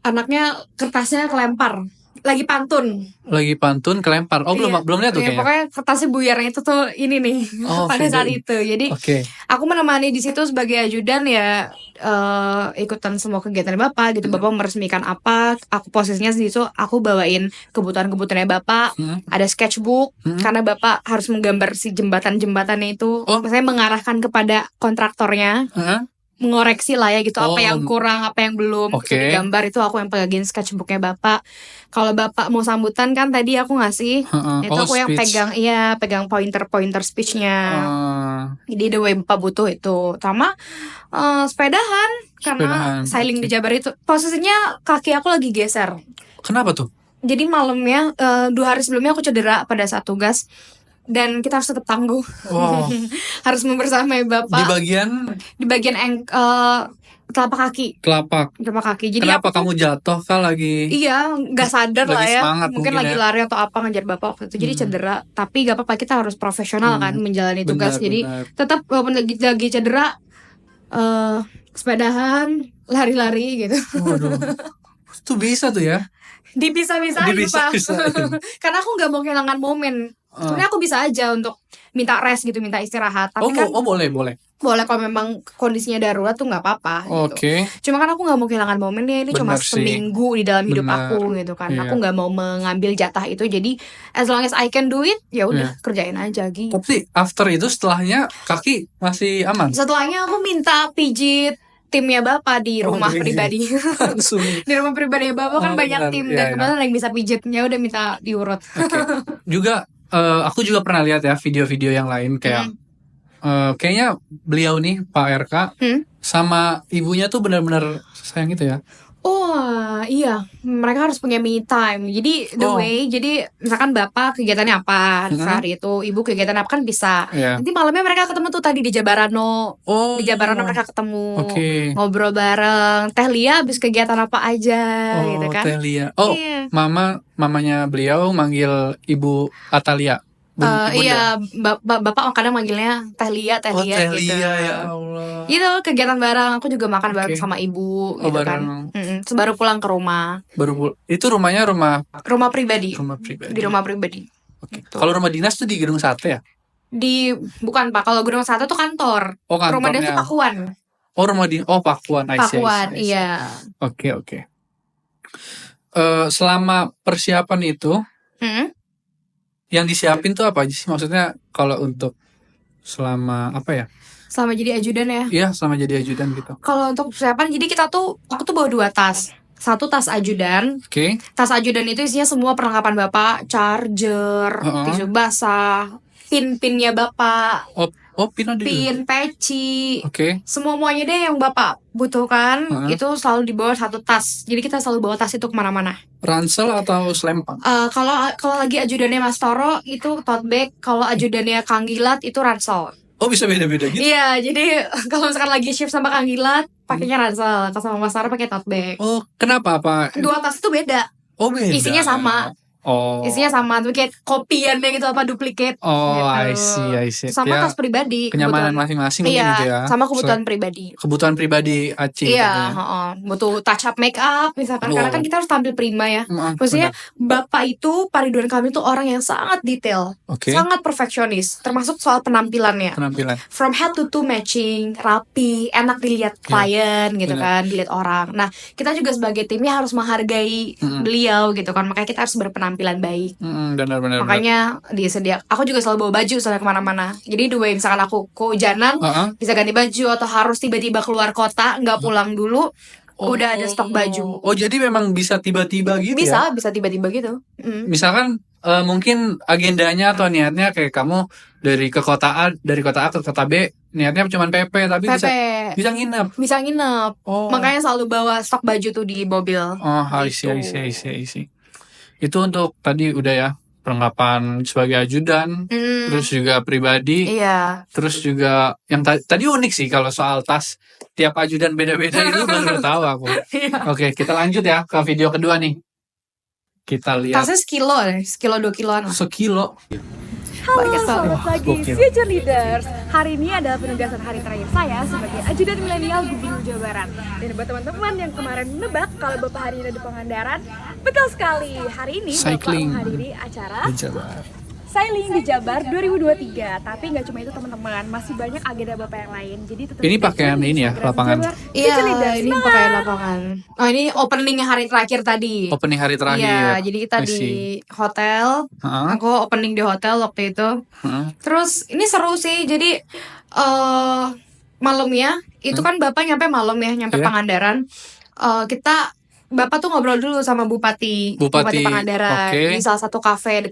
anaknya kertasnya kelempar. Lagi pantun kelempar. Belum lihat tuh kayaknya. Pokoknya Pokoknya kertasnya buyarnya itu tuh ini nih pada video. saat itu. Jadi aku menemani di situ sebagai ajudan ya, ikutan semua kegiatan Bapak gitu. Bapak meresmikan apa, aku posisinya di situ, aku bawain kebutuhannya Bapak. Ada sketchbook karena Bapak harus menggambar si jembatannya itu. Saya mengarahkan kepada kontraktornya. Mengoreksi lah ya gitu, apa yang kurang, apa yang belum. Itu digambar, itu aku yang pegangin sketchbooknya Bapak. Kalau Bapak mau sambutan kan tadi aku ngasih, itu aku yang pegang pointer speechnya. Jadi the way Bapak butuh itu. Sama sepedahan karena cycling di Jabar itu posisinya kaki aku lagi geser. Kenapa tuh? Jadi malamnya 2 hari sebelumnya aku cedera pada saat tugas. Dan kita harus tetap tangguh. Harus membersamai Bapak di bagian telapak kaki. Jadi kenapa kamu jatuh kah lagi? Iya, nggak sadar lah ya. Mungkin lagi ya. lari atau apa ngejar Bapak waktu itu. Jadi cedera. Tapi nggak apa-apa, kita harus profesional kan menjalani tugas. Jadi tetap walaupun lagi cedera, sepedahan, lari-lari gitu. Waduh. Tuh bisa tuh ya. Dipisah-pisahin, Pak. Dipisah-pisahin. Karena aku nggak mau kehilangan momen. Sebenarnya aku bisa aja untuk minta rest gitu, minta istirahat. Tapi kan boleh. boleh kalau memang kondisinya darurat tuh nggak apa-apa gitu. Oke. Cuma kan aku nggak mau kehilangan momennya, ini cuma Bener sih. seminggu di dalam hidup Bener. aku gitu kan. Iya. Aku nggak mau mengambil jatah itu, jadi as long as I can do it, ya udah Iya. kerjain aja gitu. Tapi after itu setelahnya kaki masih aman. Setelahnya aku minta pijit timnya Bapak di rumah pijit. pribadi. Langsung. Di rumah pribadi Bapak kan Oh, banyak benar. tim Iya, dan iya. kebetulan yang bisa pijitnya udah minta diurut. Oke. Juga aku juga pernah lihat ya video-video yang lain kayak kayaknya beliau nih Pak RK sama ibunya tuh benar-benar sayang gitu ya. Oh iya, mereka harus punya me time. Jadi the Oh. way, jadi misalkan bapak kegiatannya apa hari itu, ibu kegiatan apa kan bisa. Iya. Nanti malamnya mereka ketemu tuh tadi di Jabarano. Oh. Di Jabarano mereka ketemu, Oke. ngobrol bareng. Teh Lia habis kegiatan apa aja, gitu kan? Teh Lia. Oh, Iya. mamanya beliau manggil Ibu Atalia. Bunda. Iya, bapak kadang manggilnya Teh Lia Oh, Teh gitu. Lia ya Allah. Gitu, kegiatan bareng. Aku juga makan bareng Oke. sama ibu, Oh, gitu kan. bareng. Baru pulang ke rumah, Itu rumahnya rumah rumah pribadi. pribadi. Di rumah pribadi. Oke. Gitu. Kalau rumah dinas tuh di Gedung Sate ya? Bukan Pak, kalau Gunung Sate tuh kantor. Oh, Rumah dia kantornya. tuh Pakuan. Pakuan. I see. Pakuan, iya. Oke. Selama persiapan itu Hmm? yang disiapin tuh apa aja sih? Maksudnya kalau untuk selama apa ya? Selama jadi ajudan ya. Iya, selama jadi ajudan gitu. Kalau untuk persiapan, jadi aku tuh bawa 2 tas. Satu tas ajudan. Oke. Tas ajudan itu isinya semua perlengkapan Bapak, charger, tisu basah, pin-pinnya Bapak, Pin ada juga. pin, peci. Oke. Semuanya deh yang Bapak butuhkan, itu selalu dibawa satu tas. Jadi kita selalu bawa tas itu kemana-mana. Ransel atau selempang? Kalau lagi ajudannya Mas Toro itu tote bag, kalau ajudannya Kang Gilat itu ransel. Oh, bisa beda-beda gitu? Iya, jadi kalau misalkan lagi shift sama Kang Gilat, pakainya ransel. Kalau sama Mas Toro pakai tote bag. Oh, kenapa apa? 2 tas itu beda. Oh, beda. Isinya sama. Oh. Isinya sama, tuh kayak kopiannya gitu apa duplikat. Oh, gitu. I see. Sama Ya, tas pribadi. kenyamanan kebutuhan. masing-masing Iya, gitu ya. sama kebutuhan pribadi. Kebutuhan pribadi Aci. Iya, katanya. butuh touch up make up misalkan, karena kan kita harus tampil prima ya. Maksudnya Bapak itu, Pak Ridwan Kamil itu orang yang sangat detail, Oke. sangat perfeksionis, termasuk soal penampilannya. Penampilan. From head to toe matching, rapi, enak dilihat klien gitu kan, dilihat orang. Nah, kita juga sebagai timnya harus menghargai beliau gitu kan, makanya kita harus berpenampilan baik. Benar. Makanya aku juga selalu bawa baju soalnya kemana-mana. Jadi the way misalkan aku kehujanan, bisa ganti baju, atau harus tiba-tiba keluar kota, nggak pulang dulu, udah ada stok baju. Oh, jadi memang bisa tiba-tiba gitu ya? Bisa tiba-tiba gitu. Misalkan mungkin agendanya atau niatnya kayak kamu dari kota A ke kota B, niatnya cuma PP, tapi bisa nginep. Bisa nginep. Oh. Makanya selalu bawa stok baju tuh di mobil. Oh, I see. Itu untuk tadi udah ya, perlengkapan sebagai ajudan, terus juga pribadi, Iya. terus juga yang tadi unik sih kalau soal tas, tiap ajudan beda-beda itu baru tahu aku. Oke, kita lanjut ya ke video kedua nih. Kita lihat. Tasnya sekilo 2 kiloan lah. Sekilo. Banyak Selamat banget. pagi Future Leaders. Hari ini adalah penugasan hari terakhir saya sebagai ajudan milenial Gubernur Jawa Barat. Dan buat teman-teman yang kemarin menebak kalau Bapak hari ini ada di Pangandaran, betul sekali. Hari ini Cycling. Bapak menghadiri acara Di Jabar. Sailing di Jabar 2023. Tapi nggak cuma itu teman-teman, masih banyak agenda Bapak yang lain. Jadi tetap Ini stay pakaian tune di ini ya, Instagram lapangan. Jabar. Iya, Future Leaders, ini semangat! pakai lapangan. Oh, ini openingnya hari terakhir tadi. Opening hari terakhir. Iya, jadi kita I di see. hotel. Heeh. Aku opening di hotel waktu itu. Heeh. Terus ini seru sih. Jadi malamnya itu kan Bapak nyampe malam ya, nyampe Iya. Pangandaran. Bapak tuh ngobrol dulu sama Bupati Pangandaran oke. di salah satu kafe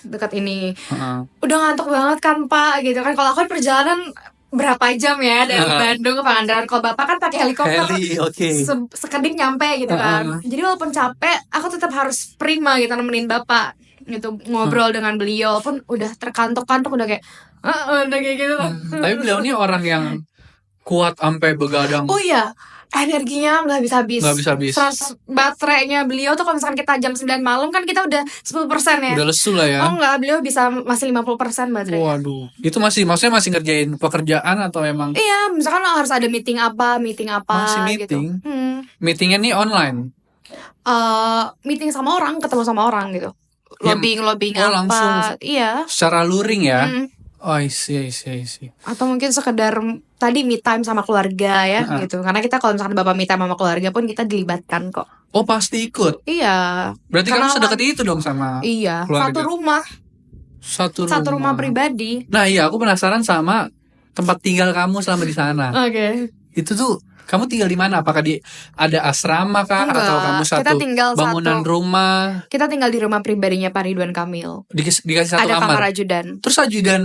deket ini. Heeh. Udah ngantuk banget kan Pak gitu kan. Kalau aku kan perjalanan berapa jam ya dari Bandung ke Pangandaran. Kalau Bapak kan pakai helikopter. Oke. Sekedip nyampe gitu kan. Jadi walaupun capek, aku tetap harus prima gitu nemenin Bapak gitu, ngobrol dengan beliau. Pun udah terkantuk-kantuk, udah kayak udah kayak gitu. Tapi beliau ini orang yang kuat sampai begadang. Oh iya, energinya nggak bisa habis. Nggak bisa habis. Baterainya beliau tuh kalau misalkan kita jam 9 malam kan kita udah 10% ya. Udah lesu lah ya. Oh enggak, beliau bisa masih 50% baterainya. Waduh. Itu maksudnya masih ngerjain pekerjaan atau emang Iya, misalkan harus ada meeting apa Masih gitu. meeting? Meetingnya nih online? Meeting sama orang, ketemu sama orang gitu. Ya, Lobbying oh, apa. langsung. Iya. Secara luring ya. Mm. Oh, I see. Atau mungkin sekedar tadi me time sama keluarga ya gitu. Karena kita kalau misalkan bapak me time sama keluarga pun kita dilibatkan kok. Oh, pasti ikut. Iya. Berarti Karena kamu sedekat itu dong sama Iya. keluarga. Satu rumah pribadi. Nah, iya, aku penasaran sama tempat tinggal kamu selama di sana. Oke. Itu tuh kamu tinggal di mana? Apakah ada asrama kah? Enggak, Atau kamu kita satu tinggal bangunan rumah? Kita tinggal di rumah pribadinya Pak Ridwan Kamil. Dikasih satu Ada kamar kamar. ajudan. Terus ajudan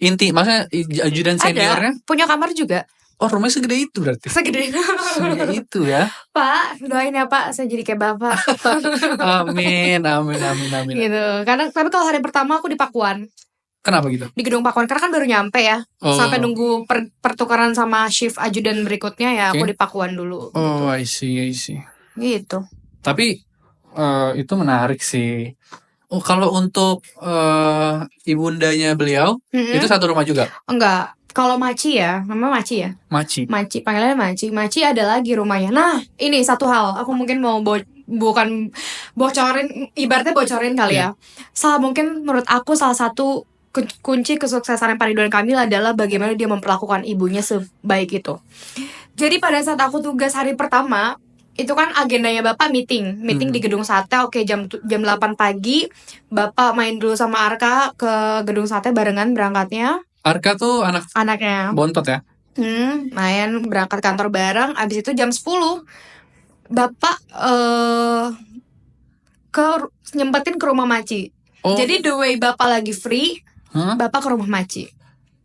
inti, maksudnya ajudan seniornya? Ada. Punya kamar juga. Oh, rumahnya segede itu berarti. Segede. Segede itu ya. Pak, doain ya Pak, saya jadi kayak Bapak. Amin. Gitu. Karena tapi kalau hari pertama aku di Pakuan. Kenapa gitu? Di gedung Pakuan karena kan baru nyampe ya. Oh. Sampai nunggu pertukaran sama shift ajudan berikutnya ya, aku Oke. di Pakuan dulu. Oh, I see. Gitu. Tapi itu menarik sih. Oh, kalau untuk ibundanya beliau Mm-mm. itu satu rumah juga. Enggak. Kalau Maci ya, namanya Maci ya. Maci. Maci, panggilannya Maci. Maci ada lagi rumahnya. Nah, ini satu hal. Aku mungkin mau bukan bocorin, ibaratnya bocorin kali ya. Mungkin menurut aku salah satu kunci kesuksesan Pak Ridwan Kamil adalah bagaimana dia memperlakukan ibunya sebaik itu. Jadi pada saat aku tugas hari pertama, itu kan agendanya Bapak meeting di gedung sate. Oke, jam 8 pagi Bapak main dulu sama Arka ke gedung sate barengan berangkatnya. Arka tuh Anaknya bontot ya. main berangkat kantor bareng. Abis itu jam 10 Bapak nyempetin ke rumah Maci. Oh. Jadi the way Bapak lagi free, Hah? Bapak ke rumah Maci.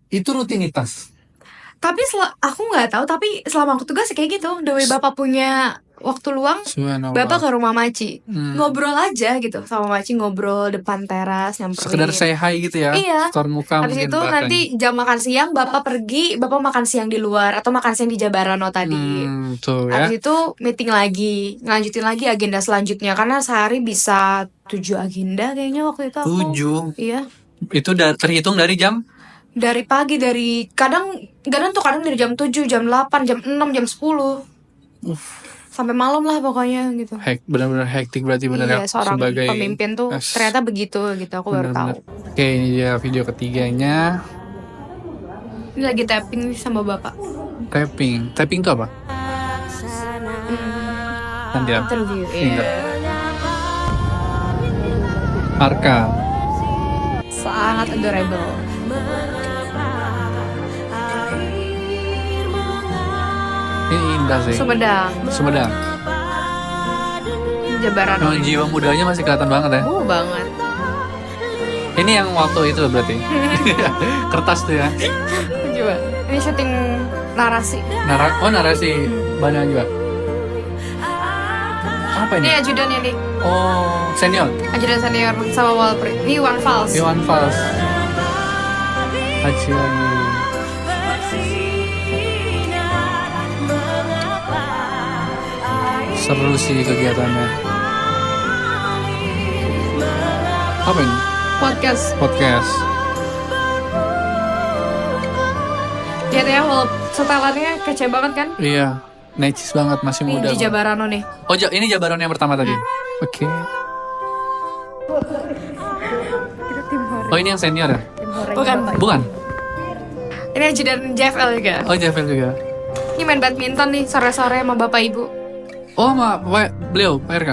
Itu rutinitas. Tapi aku nggak tahu, tapi selama aku tugas kayak gitu. The way Bapak punya waktu luang, Subhanallah. Bapak ke rumah Maci. Hmm. Ngobrol aja gitu sama Maci, ngobrol depan teras, nyamperin. Sekedar say hi gitu ya. Iya. Store muka Habis mungkin itu bahkan. nanti jam makan siang Bapak pergi, Bapak makan siang di luar atau makan siang di Jabarano tadi. Tuh ya. Habis itu meeting lagi, ngelanjutin lagi agenda selanjutnya karena sehari bisa 7 agenda kayaknya waktu itu aku. 7. Iya. Itu terhitung dari jam Dari pagi, dari kadang dari jam 7, jam 8, jam 6, jam 10. Sampai malam lah pokoknya gitu. benar-benar hektik berarti benar Iya, ya seorang sebagai pemimpin tuh Yes. ternyata begitu gitu, aku baru tahu. Benar-benar. Oke, ini dia video ketiganya. Ini lagi tapping sama Bapak. Tapping itu apa? Nanti ya. Interview. Ingat. Iya. Arka. Sangat adorable. Ini indah sih. Sumedang, Jabarano. Memang jiwa mudanya masih kelihatan banget ya. Banget. Ini yang waktu itu berarti. Kertas tuh ya. Coba. Ini syuting narasi. Narasi banyak juga. Apa Ini ini? ajudannya nih. Oh, senior. Ajudan senior sama Walpri. Ini Iwan Fals. Iwan Fals. Haji lagi. Seru sih kegiatannya. Apa ini? Podcast. Lihat ya, setelannya kece banget kan? Iya, necis banget, masih Nih muda. di Jabarano nih. Oh, ini Jabaron yang pertama tadi. Oke. Oh, ini yang senior ya? Bukan. Ini ajudan JFL juga. Oh, Javel juga. Ini main badminton nih sore-sore sama bapak ibu. Oh, beliau, Pak RK.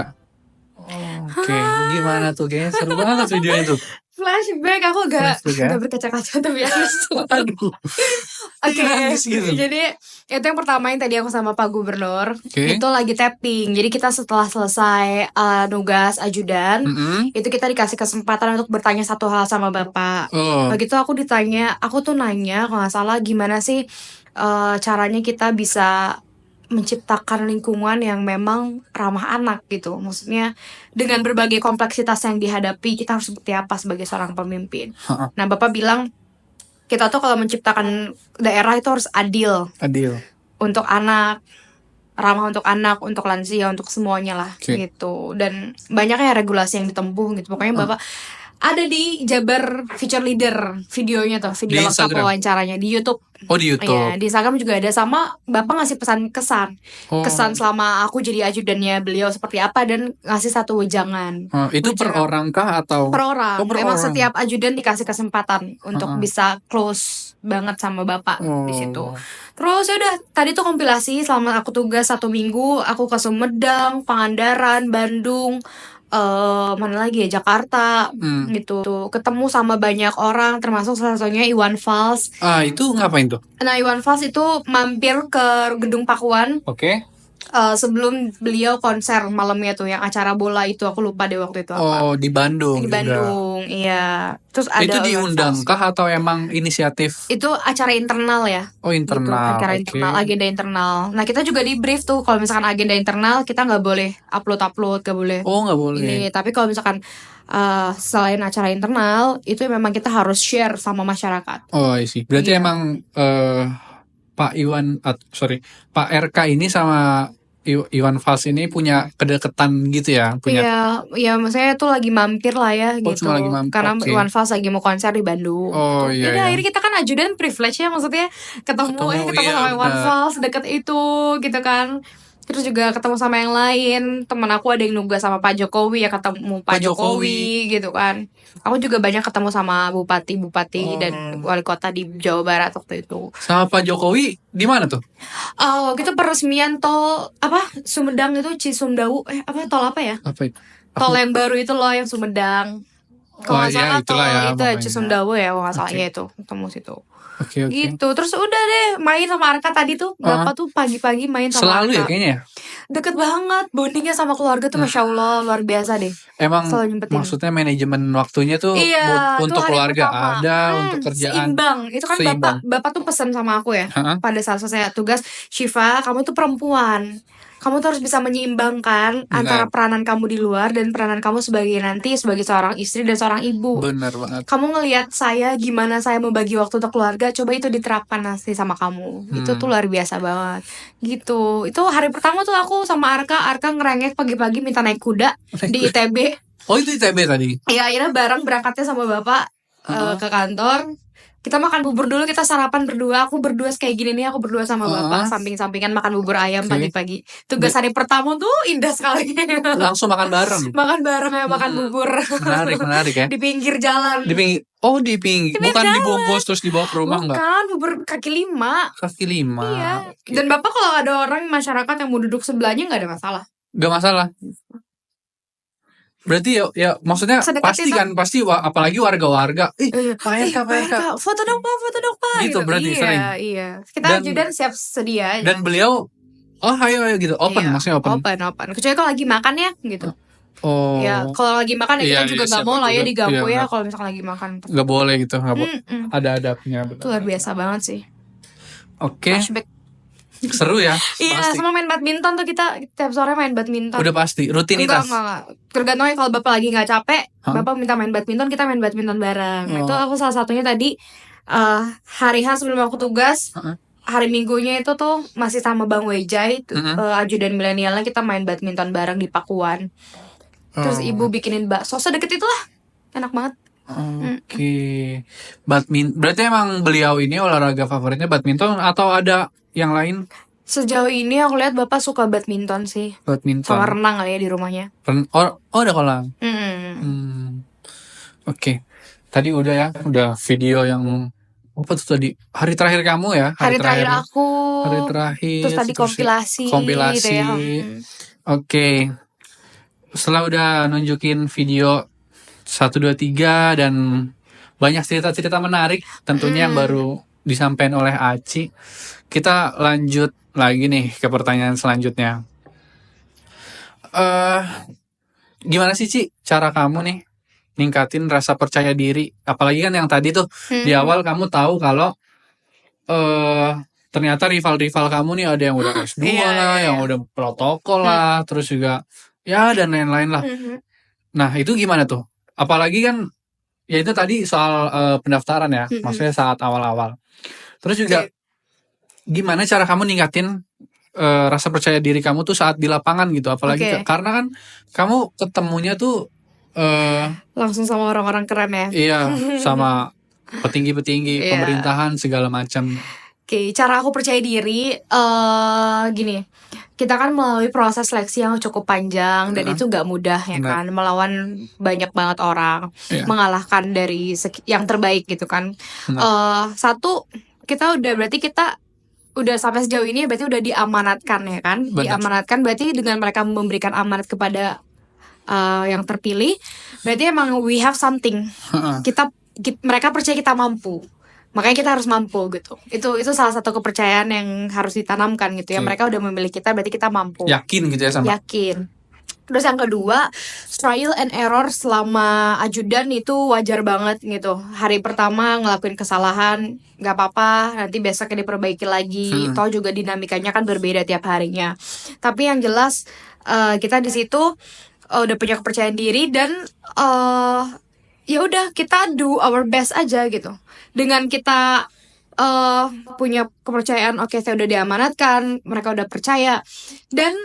Oke, gimana tuh? Kayaknya seru banget videonya tuh. Flashback, aku gak Flashback ya? berkaca-kaca tapi honest. Aduh. Oke, Nangis gitu. jadi itu yang pertama yang tadi aku sama Pak Gubernur. Oke. Itu lagi tapping. Jadi kita setelah selesai nugas ajudan, itu kita dikasih kesempatan untuk bertanya satu hal sama Bapak. Oh, Begitu aku tuh nanya kalau nggak salah gimana sih caranya kita bisa menciptakan lingkungan yang memang ramah anak gitu. Maksudnya dengan berbagai kompleksitas yang dihadapi, kita harus seperti apa sebagai seorang pemimpin. Nah, Bapak bilang kita tuh kalau menciptakan daerah itu harus adil adil. untuk anak, ramah untuk anak, untuk lansia, untuk semuanya lah Oke. gitu. Dan banyaknya regulasi yang ditempuh gitu. Pokoknya Bapak Ada di Jabar Future Leader videonya tuh, Di video lengkap Instagram? wawancaranya di YouTube. Oh di YouTube. Iya, di Instagram juga ada, sama Bapak ngasih pesan kesan Oh. selama aku jadi ajudannya beliau seperti apa, dan ngasih satu wejangan. Itu per Wejangan. orang kah atau? Per orang. Oh, per Memang orang. setiap ajudan dikasih kesempatan untuk bisa close banget sama Bapak di situ. Terus ya udah, tadi tuh kompilasi selama aku tugas 1 minggu, aku ke Sumedang, Pangandaran, Bandung, mana lagi ya, Jakarta gitu. Tuh, ketemu sama banyak orang, termasuk salah satunya Iwan Fals. Itu ngapain tuh? Nah, Iwan Fals itu mampir ke Gedung Pakuan Oke. sebelum beliau konser malamnya tuh, yang acara bola itu, aku lupa deh waktu itu apa. Oh di Bandung. Di juga. Bandung, iya. Terus ada Itu Iwan diundang Fals. kah atau emang inisiatif? Itu acara internal ya. Oh internal. Gitu, acara oke. internal, agenda internal. Nah, kita juga di brief tuh, kalau misalkan agenda internal kita nggak boleh upload, nggak boleh. Oh nggak boleh. Ini, tapi kalau misalkan selain acara internal itu memang kita harus share sama masyarakat. Oh sih. Berarti Iya. emang Pak Pak RK ini sama Iwan Fals ini punya kedekatan gitu ya? Punya. Iya, maksudnya tuh lagi mampir lah ya Oh, gitu. cuma lagi mampir, Karena oke. Iwan Fals lagi mau konser di Bandung. Oh, gitu. iya, Yaudah, iya. akhirnya kita kan ajudan privilege ya, maksudnya ketemu Ketemu, iya, sama Iwan benar. Fals deket itu gitu kan. Terus juga ketemu sama yang lain. Temen aku ada yang nugas sama Pak Jokowi, ya ketemu Pak Pak Jokowi gitu kan. Aku juga banyak ketemu sama bupati-bupati dan wali kota di Jawa Barat waktu itu. Sama Pak Jokowi di mana tuh? Gitu peresmian tol apa Sumedang itu, Cisumdawu, tol apa ya? Apa itu? Tol yang baru itu loh, yang Sumedang. Kalau nggak iya, salah tol itulah ya, itu pokoknya. Cisumdawu ya, kalau nggak salah Oke. ya itu ketemu situ. Oke. Gitu. Terus udah deh main sama Arka tadi tuh. Bapak tuh pagi-pagi main sama Selalu ya Arka. kayaknya ya? Deket banget, bondingnya sama keluarga tuh Masya Allah luar biasa deh. Emang Selalu nyempetin. maksudnya manajemen waktunya tuh Iya, untuk tuh hari keluarga pertama. ada, untuk kerjaan. Seimbang. Itu kan Seimbang. bapak tuh pesan sama aku ya. Ha-ha. Pada saat saya tugas, Syifa, kamu tuh perempuan. Kamu tuh harus bisa menyeimbangkan antara peranan kamu di luar dan peranan kamu sebagai seorang istri dan seorang ibu. Bener banget. Kamu ngelihat saya gimana saya membagi waktu untuk keluarga, coba itu diterapkan nanti sama kamu. Itu tuh luar biasa banget. Gitu. Itu hari pertama tuh aku sama Arka ngerengek pagi-pagi minta naik kuda di ITB. Oh itu ITB tadi? Ya akhirnya bareng berangkatnya sama bapak ke kantor. Kita makan bubur dulu, kita sarapan berdua. Aku berdua kayak gini nih, aku berdua sama bapak samping-sampingan makan bubur ayam pagi-pagi. Tugas hari pertama tuh indah sekali. Langsung makan bareng. Makan bareng ya, makan bubur. Menarik ya. Di pinggir jalan. Di pinggir. Oh di pinggir. Bukan dibungkus terus dibawa ke rumah enggak? Bukan, bubur kaki 5. Kaki 5. Iya. Dan bapak kalau ada orang masyarakat yang mau duduk sebelahnya nggak ada masalah. Gak masalah. Berarti ya maksudnya Sedekat pasti itu. kan apalagi warga-warga. Pak RK. Foto dong pak. Gitu berarti iya, sering. Iya. Kita Dan- ajudan siap sedia aja. Dan beliau ayo gitu. Open Iya, maksudnya open. Open. Kecuali kalau lagi makan ya gitu. Oh. Ya, kalau lagi makan ya kita Iya, juga iya, nggak mau siapa lah ya juga. diganggu Iya, ya nggak. kalau misalkan lagi makan. Gak boleh gitu, nggak boleh. Mm-mm. Ada adabnya. Itu luar biasa banget sih. Oke, Flashback. seru ya. Iya, Pasti. sama main badminton tuh, kita tiap sore main badminton. Udah pasti rutinitas. Enggak. Tergantung kalau bapak lagi nggak capek, Hah? bapak minta main badminton, kita main badminton bareng. Oh. Itu aku salah satunya tadi hari H sebelum aku tugas. Heeh. Hari Minggunya itu tuh masih sama Bang Wejai, Mm-mm. ajudan milenialnya, kita main badminton bareng di Pakuan. Terus Oh. ibu bikinin bakso deket itulah, enak banget. Oke. Berarti emang beliau ini olahraga favoritnya badminton atau ada yang lain? Sejauh ini aku lihat bapak suka badminton sih, Badminton. sama renang kali ya di rumahnya. Ada kolam. Oke. Tadi udah ya, udah video yang apa tuh tadi? Hari terakhir kamu ya? Hari terakhir aku. Hari terakhir. Terus tadi kompilasi. Kompilasi. Gitu ya. Oke. Setelah udah nunjukin video 1, 2, 3 dan banyak cerita-cerita menarik tentunya yang baru disampaikan oleh Aci. Kita lanjut lagi nih ke pertanyaan selanjutnya. Gimana sih Ci cara kamu nih ningkatin rasa percaya diri? Apalagi kan yang tadi tuh di awal kamu tahu kalau ternyata rival-rival kamu nih ada yang udah S2 Iya, lah, iya. yang udah protokol lah, terus juga ya dan lain-lain lah. Nah itu gimana tuh? Apalagi kan ya itu tadi soal pendaftaran ya, maksudnya saat awal-awal. Terus juga gimana cara kamu ningkatin rasa percaya diri kamu tuh saat di lapangan gitu? Apalagi Oke. karena kan kamu ketemunya tuh Langsung sama orang-orang keren ya. Iya, sama petinggi-petinggi Iya. pemerintahan segala macam. Oke, cara aku percaya diri gini. Kita kan melalui proses seleksi yang cukup panjang dan itu gak mudah ya Benar. kan, melawan banyak banget orang, Iya. mengalahkan dari yang terbaik gitu kan. Satu, berarti kita udah sampai sejauh ini berarti udah diamanatkan ya kan. Benar. Diamanatkan berarti dengan mereka memberikan amanat kepada yang terpilih, berarti emang we have something. Mereka percaya kita mampu. Makanya kita harus mampu gitu. Itu salah satu kepercayaan yang harus ditanamkan gitu ya. Oke. Mereka udah memilih kita, berarti kita mampu. Yakin gitu ya sama. Yakin. Terus yang kedua, trial and error selama ajudan itu wajar banget gitu. Hari pertama ngelakuin kesalahan, nggak apa-apa. Nanti besoknya diperbaiki lagi. Toh juga dinamikanya kan berbeda tiap harinya. Tapi yang jelas kita di situ udah punya kepercayaan diri dan ya udah kita do our best aja gitu. Dengan kita punya kepercayaan, oke, saya udah diamanatkan, mereka udah percaya, dan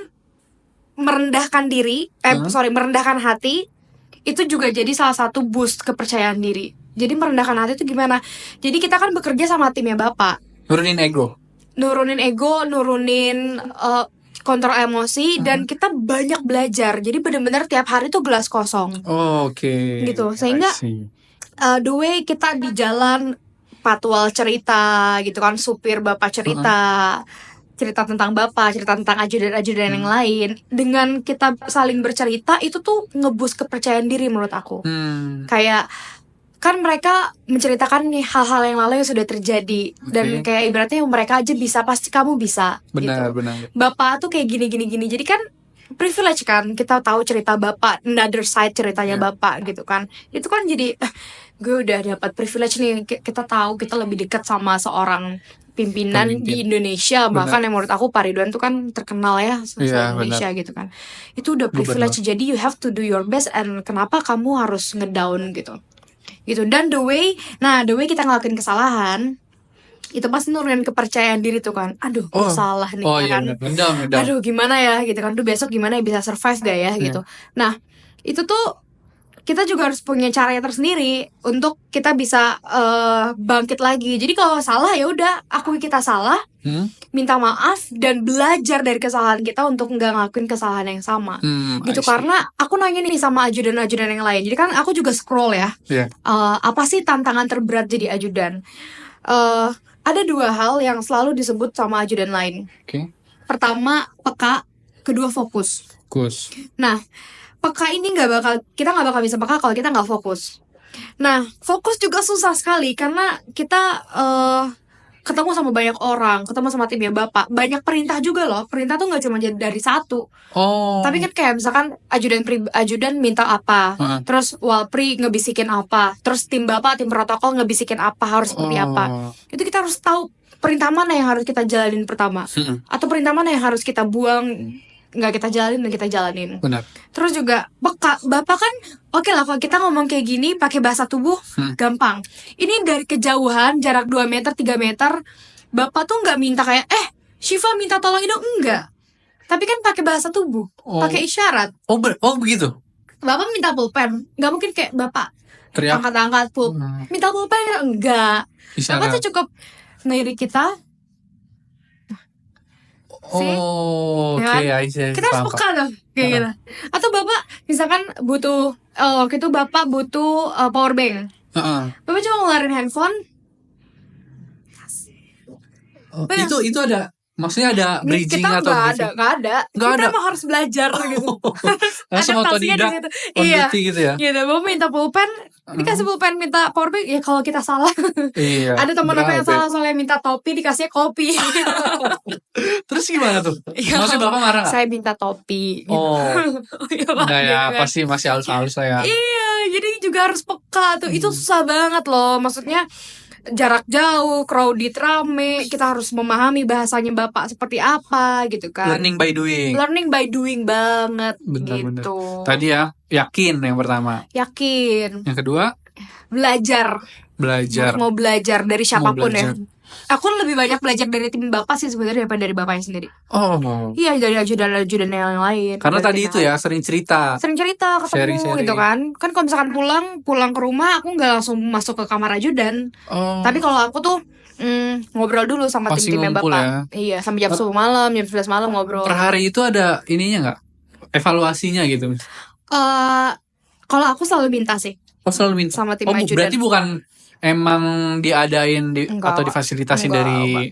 merendahkan diri, merendahkan hati, itu juga jadi salah satu boost kepercayaan diri. Jadi merendahkan hati itu gimana? Jadi kita kan bekerja sama timnya Bapak. Nurunin ego. Nurunin kontrol emosi, dan kita banyak belajar. Jadi benar-benar tiap hari tuh gelas kosong. Oke. Gitu. Sehingga the way kita di jalan, patwal cerita gitu kan, supir Bapak cerita tentang Bapak, cerita tentang ajudan-ajudan yang lain, dengan kita saling bercerita, itu tuh ngeboost kepercayaan diri menurut aku. Kayak kan mereka menceritakan nih hal-hal yang lalu yang sudah terjadi, dan kayak ibaratnya mereka aja bisa, pasti kamu bisa. Benar. Bapak tuh kayak gini. Jadi kan privilege kan, kita tahu cerita Bapak, another side ceritanya Bapak gitu kan. Itu kan jadi gue udah dapat privilege nih, kita tahu kita lebih dekat sama seorang pimpinan di Indonesia. Bahkan yang menurut aku Pak Ridwan tuh kan terkenal ya Indonesia gitu kan. Itu udah privilege. Jadi you have to do your best, and kenapa kamu harus ngedown gitu. Dan the way kita ngelakuin kesalahan, itu pasti nurunin kepercayaan diri tuh kan. Aduh, gue salah nih kan. Ngedown. Aduh, gimana ya gitu kan. Tuh besok gimana ya, bisa survive gak ya gitu. Nah, itu tuh kita juga harus punya caranya tersendiri untuk kita bisa bangkit lagi. Jadi kalau salah ya udah, akui kita salah, minta maaf, dan belajar dari kesalahan kita untuk nggak ngelakuin kesalahan yang sama. Gitu. Karena aku nanya nih sama ajudan-ajudan yang lain. Jadi kan aku juga scroll ya. Apa sih tantangan terberat jadi ajudan? Ada dua hal yang selalu disebut sama ajudan lain. Pertama, peka. Kedua, fokus. Nah, peka ini kita nggak bakal bisa peka kalau kita nggak fokus. Nah, fokus juga susah sekali karena kita ketemu sama banyak orang, ketemu sama timnya Bapak, banyak perintah juga loh. Perintah tuh nggak cuma dari satu. Tapi kan kayak misalkan ajudan minta apa, terus Walpri ngebisikin apa, terus tim Bapak, tim protokol ngebisikin apa, harus seperti apa. Itu kita harus tahu perintah mana yang harus kita jalanin pertama, atau perintah mana yang harus kita buang, nggak kita jalanin dan kita jalanin. Benar. Terus juga Bapak kan oke lah kalau kita ngomong kayak gini pakai bahasa tubuh gampang. Ini dari kejauhan jarak 2 meter 3 meter, Bapak tuh nggak minta kayak Syifa minta tolong dong, enggak. Tapi kan pakai bahasa tubuh, pakai isyarat. Begitu. Bapak minta pulpen, nggak mungkin kayak Bapak Teriak. angkat minta pulpen, enggak. Bapak tuh cukup ngelirik kita. Kita harus peka dong kayak gitu. Atau Bapak misalkan butuh waktu itu Bapak butuh power bank. Bapak cuma ngeluarin handphone. Itu ada, maksudnya ada bridging kita atau nggak ada. Kita emang harus belajar gitu. Langsung otodidak, on duty gitu ya. Gitu, Bapak minta pulpen, dikasih pulpen, minta power bank. Ya kalau kita salah, ada teman aku yang salah soalnya minta topi, dikasihnya kopi. Terus gimana tuh? Maksudnya Bapak marah nggak? Saya minta topi. Enggak ya, pasti masih halus-halus lah ya. Iya, jadi juga harus peka tuh. Itu susah banget loh. Maksudnya jarak jauh, crowded, rame, kita harus memahami bahasanya Bapak seperti apa gitu kan. Learning by doing banget. Bener. Gitu. Tadi ya, yakin yang pertama. Yakin. Yang kedua, Belajar. Mau belajar dari siapapun ya. Aku lebih banyak belajar dari tim bapak sih sebenarnya daripada dari bapaknya sendiri. Oh, Iya, dari ajudan-ajudan yang lain. karena Dari tadi tim itu yang ya sering cerita. sering cerita, ketemu Sharing-sharing. gitu kan. Kan kalau misalkan pulang ke rumah aku nggak langsung masuk ke kamar ajudan. Oh, Tapi kalau aku tuh ngobrol dulu sama Pasti tim-timnya ngumpul bapak. ya. Iya, sampai jam 10 malam, jam 11 malam ngobrol. per hari itu ada ininya nggak? Evaluasinya gitu. Eh, kalau aku selalu minta sih Oh, selalu minta. sama tim Oh, ajudan. berarti bukan emang diadain Enggak, atau difasilitasin enggak, dari enggak.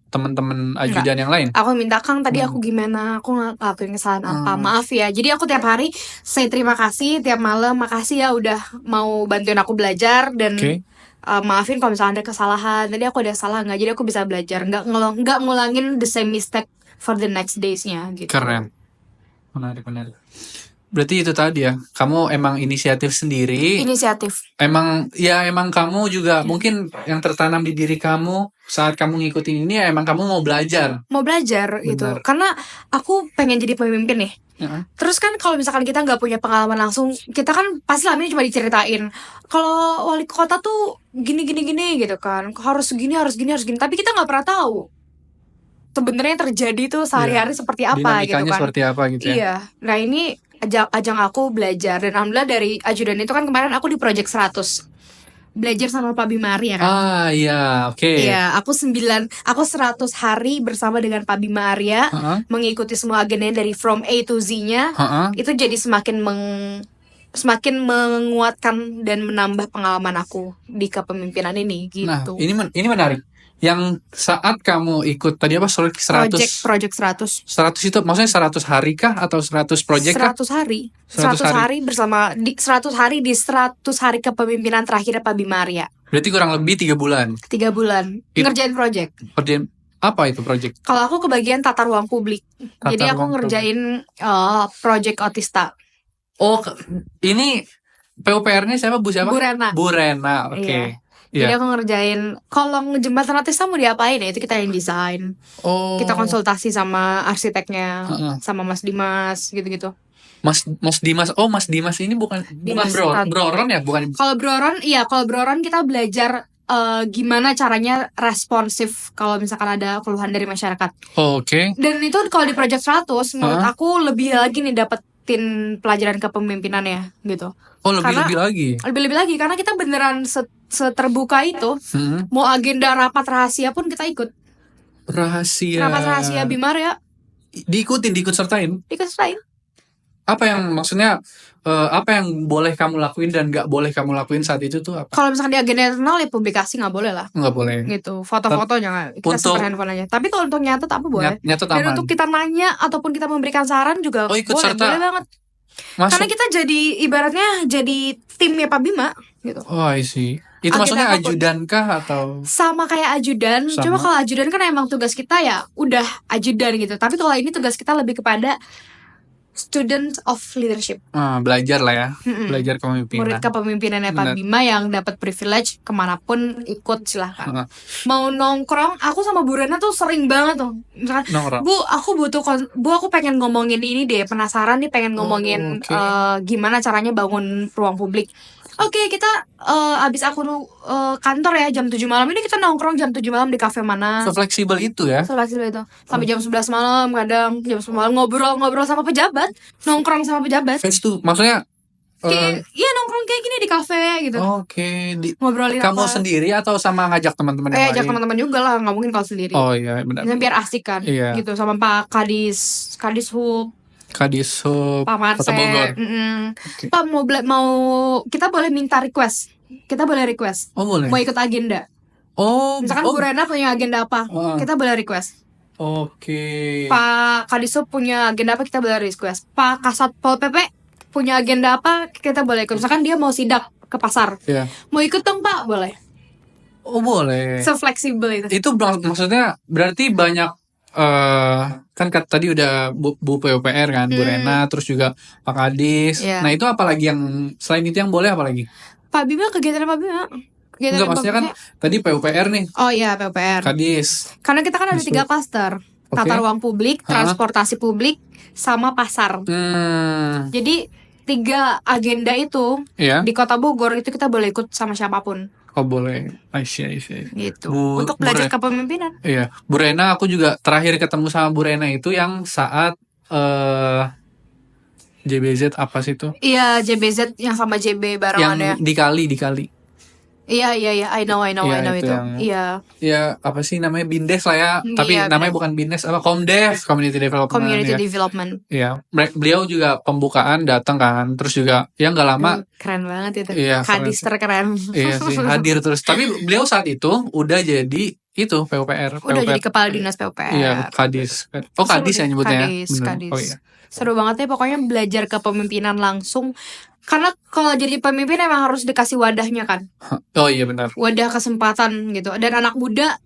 teman-teman ajudan yang lain? Aku minta, Kang, tadi aku gimana, aku ngelakuin kesalahan apa, maaf ya. Jadi aku tiap hari say terima kasih, tiap malam makasih ya udah mau bantuin aku belajar. Dan Oke. maafin kalau misalnya ada kesalahan, tadi aku ada salah nggak, jadi aku bisa belajar, nggak ngulangin the same mistake for the next days-nya gitu. Keren. Menarik. Berarti itu tadi ya, kamu emang inisiatif sendiri. Inisiatif. Emang kamu juga mungkin yang tertanam di diri kamu saat kamu ngikutin ini ya emang kamu mau belajar. Mau belajar gitu, Benar. karena aku pengen jadi pemimpin nih. Heeh. Terus kan kalau misalkan kita nggak punya pengalaman langsung, kita kan pasti selama ini cuma diceritain. Kalau wali kota tuh gini gitu kan, harus gini. Tapi kita nggak pernah tahu sebenarnya yang terjadi tuh sehari-hari seperti apa gitu Dinamikanya kan. seperti apa gitu ya. Iya. Nah ini ajang aku belajar, dan alhamdulillah dari ajudan itu kan kemarin aku di Project 100 belajar sama Pak Bimari ya kan. Ah iya, oke. Iya, aku 100 hari bersama dengan Pak Bima Arya, Heeh. mengikuti semua agenda dari from A to Z-nya. Heeh. Itu jadi semakin menguatkan dan menambah pengalaman aku di kepemimpinan ini Nah, gitu. ini menarik. Yang saat kamu ikut tadi apa 100 Project 100 100 itu maksudnya 100 hari kah atau 100 project kah? 100 hari 100 hari bersama di 100 hari di 100 hari kepemimpinan terakhir Pak Bima Arya. Berarti kurang lebih 3 bulan. 3 bulan It- ngerjain project. Kerjaan apa itu project? Kalau aku kebagian tata ruang publik. Tata Jadi aku ruang ngerjain project Otista. Oh, ini PUPR-nya siapa? Bu siapa? Bu Rena. Bu Rena, oke. Jadi Iya. aku ngerjain kolong jembatan Otista mau diapain ya, itu kita yang desain. Oh. Kita konsultasi sama arsiteknya, Heeh. sama Mas Dimas gitu-gitu. Mas Dimas. Oh, Mas Dimas ini bukan Dimas Broron ya, bukan. Kalau Broron kita belajar gimana caranya responsif kalau misalkan ada keluhan dari masyarakat. Oh, oke. Dan itu kalau di Project 100 menurut Heeh. aku lebih lagi nih dapetin pelajaran kepemimpinan ya gitu. Oh, lebih lagi. Lebih lagi karena kita beneran seterbuka itu. Mau agenda rapat rahasia pun kita ikut. Rahasia. Rapat rahasia Bimar ya, Diikut sertain. ikut lain. Apa yang maksudnya apa yang boleh kamu lakuin dan nggak boleh kamu lakuin saat itu tuh apa? Kalau misalkan di agenda internal ya publikasi nggak boleh lah. Nggak boleh. Gitu, foto-foto jangan, kita Untuk- simpan handphone aja. Tapi kalau untuk nyatet apa boleh. Nyatet Dan aman. untuk kita nanya ataupun kita memberikan saran juga Oh, ikut boleh, serta. boleh banget. Masuk. Karena kita jadi ibaratnya jadi timnya Pak Bima gitu. Oh, I see. Itu Agenda maksudnya apapun. ajudan kah atau Sama kayak ajudan, Sama. cuma kalau ajudan kan emang tugas kita ya udah ajudan gitu. Tapi kalau ini tugas kita lebih kepada student of leadership. belajar lah ya, Mm-mm. belajar Murid kepemimpinan. kepemimpinannya Pak Benar. Bima yang dapat privilege kemanapun ikut silahkan. Heeh. Mau nongkrong, aku sama Bu Rena tuh sering banget tuh. Misalkan, Nongkrong. Bu, aku pengen ngomongin ini deh, penasaran nih pengen ngomongin oke. gimana caranya bangun ruang publik. Oke, kita abis aku kantor ya jam 7 malam ini kita nongkrong jam 7 malam di kafe mana. So fleksibel itu ya. Fleksibel itu. Sampai jam 11 malam, kadang jam 10 malam ngobrol sama pejabat, nongkrong sama pejabat. Face to, maksudnya Kayak, iya nongkrong kayak gini di kafe gitu. oke, Ngobrolin kamu apa. sendiri atau sama ngajak teman-teman yang Ajak lain? teman-teman juga lah, nggak mungkin kalau sendiri. Oh iya, benar. Ya, biar asik kan, Iya. gitu sama Pak Kadis Hub, Kadishub Pak Marse. Kota Bogor. Oke. Pak mau kita boleh minta request, kita boleh request, Oh, boleh. mau ikut agenda. Oh, Misalkan Bu Rena punya agenda apa, Oh. kita boleh request. Oke. Pak Kadis Hub punya agenda apa, kita boleh request. Pak Kasat Pol PP punya agenda apa, kita boleh ikut. Misalkan dia mau sidak ke pasar, Iya. mau ikut dong Pak, boleh. Oh, boleh. Se-fleksibel itu. Itu maksudnya berarti banyak kan tadi udah Bu PUPR kan, Bu Rena, terus juga Pak Kadis. Iya. Nah, itu apalagi yang selain itu yang boleh apalagi? Pak Bima, kegiatan Pak Bima. Kegiatan Enggak, Pak maksudnya kan Bima. tadi PUPR nih, Oh iya, PUPR. Kadis. Karena kita kan ada Masuk. 3 klaster. Tata Oke. ruang publik, transportasi publik, sama pasar. Jadi 3 agenda itu Iya. di Kota Bogor itu kita boleh ikut sama siapapun. Oh boleh, Aisyah. gitu. Bu- Untuk belajar Bu Re- kepemimpinan. Iya, Bu Rena aku juga terakhir ketemu sama Bu Rena itu yang saat JBZ apa sih itu? Iya, JBZ yang sama JB barengannya. Yang di kali. Iya, I know Iya, itu itu. yang- Iya, Ya apa sih namanya Bindes lah ya, tapi Iya, namanya benar. bukan Bindes apa Komdev, Community Development. community ya. development. Iya, beliau juga pembukaan datang kan, terus juga ya nggak lama Keren banget itu. Iya, Kadis terkeren. iya sih hadir terus. Tapi beliau saat itu udah jadi itu PUPR. Udah jadi kepala dinas PUPR. Iya, Kadis. Oh, Kadis ya nyebutnya. Kadis, Bener. Kadis. Oh iya. Seru banget ya pokoknya belajar kepemimpinan langsung. Karena kalau jadi pemimpin emang harus dikasih wadahnya kan. Oh iya benar. Wadah kesempatan gitu. Dan anak muda,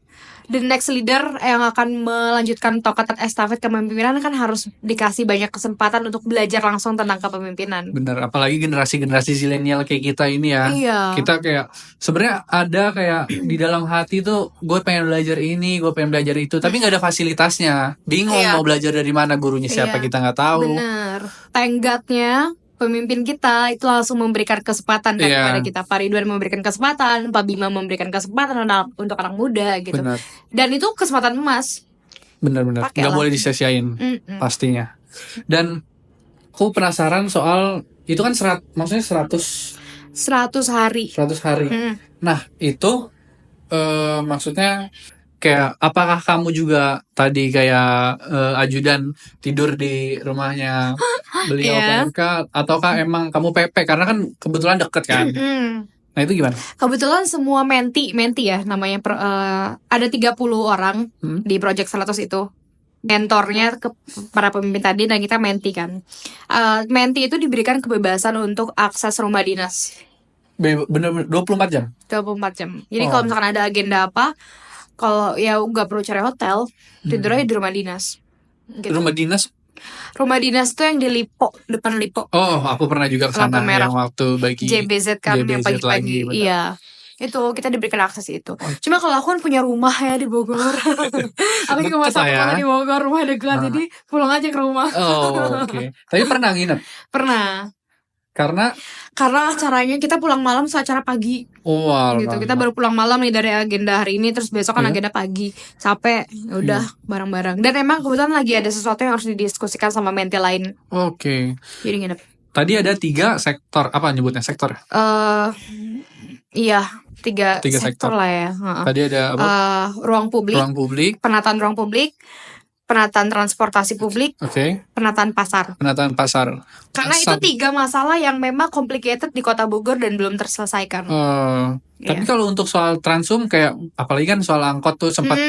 the next leader yang akan melanjutkan tongkat estafet kepemimpinan kan harus dikasih banyak kesempatan untuk belajar langsung tentang kepemimpinan. Benar, apalagi generasi zilenial kayak kita ini ya. Iya. Kita kayak sebenarnya ada kayak di dalam hati tuh gue pengen belajar ini, gue pengen belajar itu, tapi nggak ada fasilitasnya. Bingung Iya. mau belajar dari mana, gurunya siapa Iya. kita nggak tahu. Bener. Tenggatnya pemimpin kita itu langsung memberikan kesempatan kan Iya. kepada kita. Pak Ridwan memberikan kesempatan, Pak Bima memberikan kesempatan untuk anak muda gitu. Benar. Dan itu kesempatan emas. Benar. Pakailah. Nggak boleh disia-siain pastinya. Dan aku penasaran soal itu kan maksudnya 100 hari. hari. Mm. Nah, itu maksudnya kayak apakah kamu juga tadi kayak ajudan tidur di rumahnya beliau Iya. PMK ataukah emang kamu PP karena kan kebetulan deket kan. Mm. Nah, itu gimana? Kebetulan semua menti ya namanya ada 30 orang di Project 100 itu. Mentornya ke para pemimpin tadi dan kita menti kan. Menti itu diberikan kebebasan untuk akses rumah dinas Bener-bener 24 jam. 24 jam. Jadi Oh. kalau misalkan ada agenda apa, kalau ya nggak perlu cari hotel, tidur aja di rumah dinas. Gitu. Rumah dinas. Rumah dinas tuh yang di Lipo, depan Lipo. Oh, aku pernah juga ke sana Lampu merah. yang waktu bagi JBZ kan yang JBZ lagi, pagi-pagi. benar. Iya. Itu kita diberikan akses itu. Cuma kalau aku kan punya rumah ya di Bogor. Aku cuma Deket satu lah ya. kali di Bogor, rumah dekat. Ah. Jadi pulang aja ke rumah. Oh, oke. Tapi pernah nginep Pernah. karena Karena acaranya kita pulang malam seacara pagi gitu. Kita baru pulang malam nih dari agenda hari ini, terus besok kan Iya. agenda pagi. Capek, ya udah bareng-bareng. Dan emang kebetulan lagi ada sesuatu yang harus didiskusikan sama menti lain. Oke. Jadi nginep. Tadi ada 3 sektor, apa nyebutnya sektor? Iya, tiga Tiga sektor sektor. lah ya. Heeh. Tadi ada apa? Ruang publik, Ruang publik. penataan ruang publik, penataan transportasi publik, Oke. penataan pasar. Penataan pasar. Karena itu 3 masalah yang memang complicated di Kota Bogor dan belum terselesaikan. Tapi Iya. kalau untuk soal transum kayak apalagi kan soal angkot tuh sempat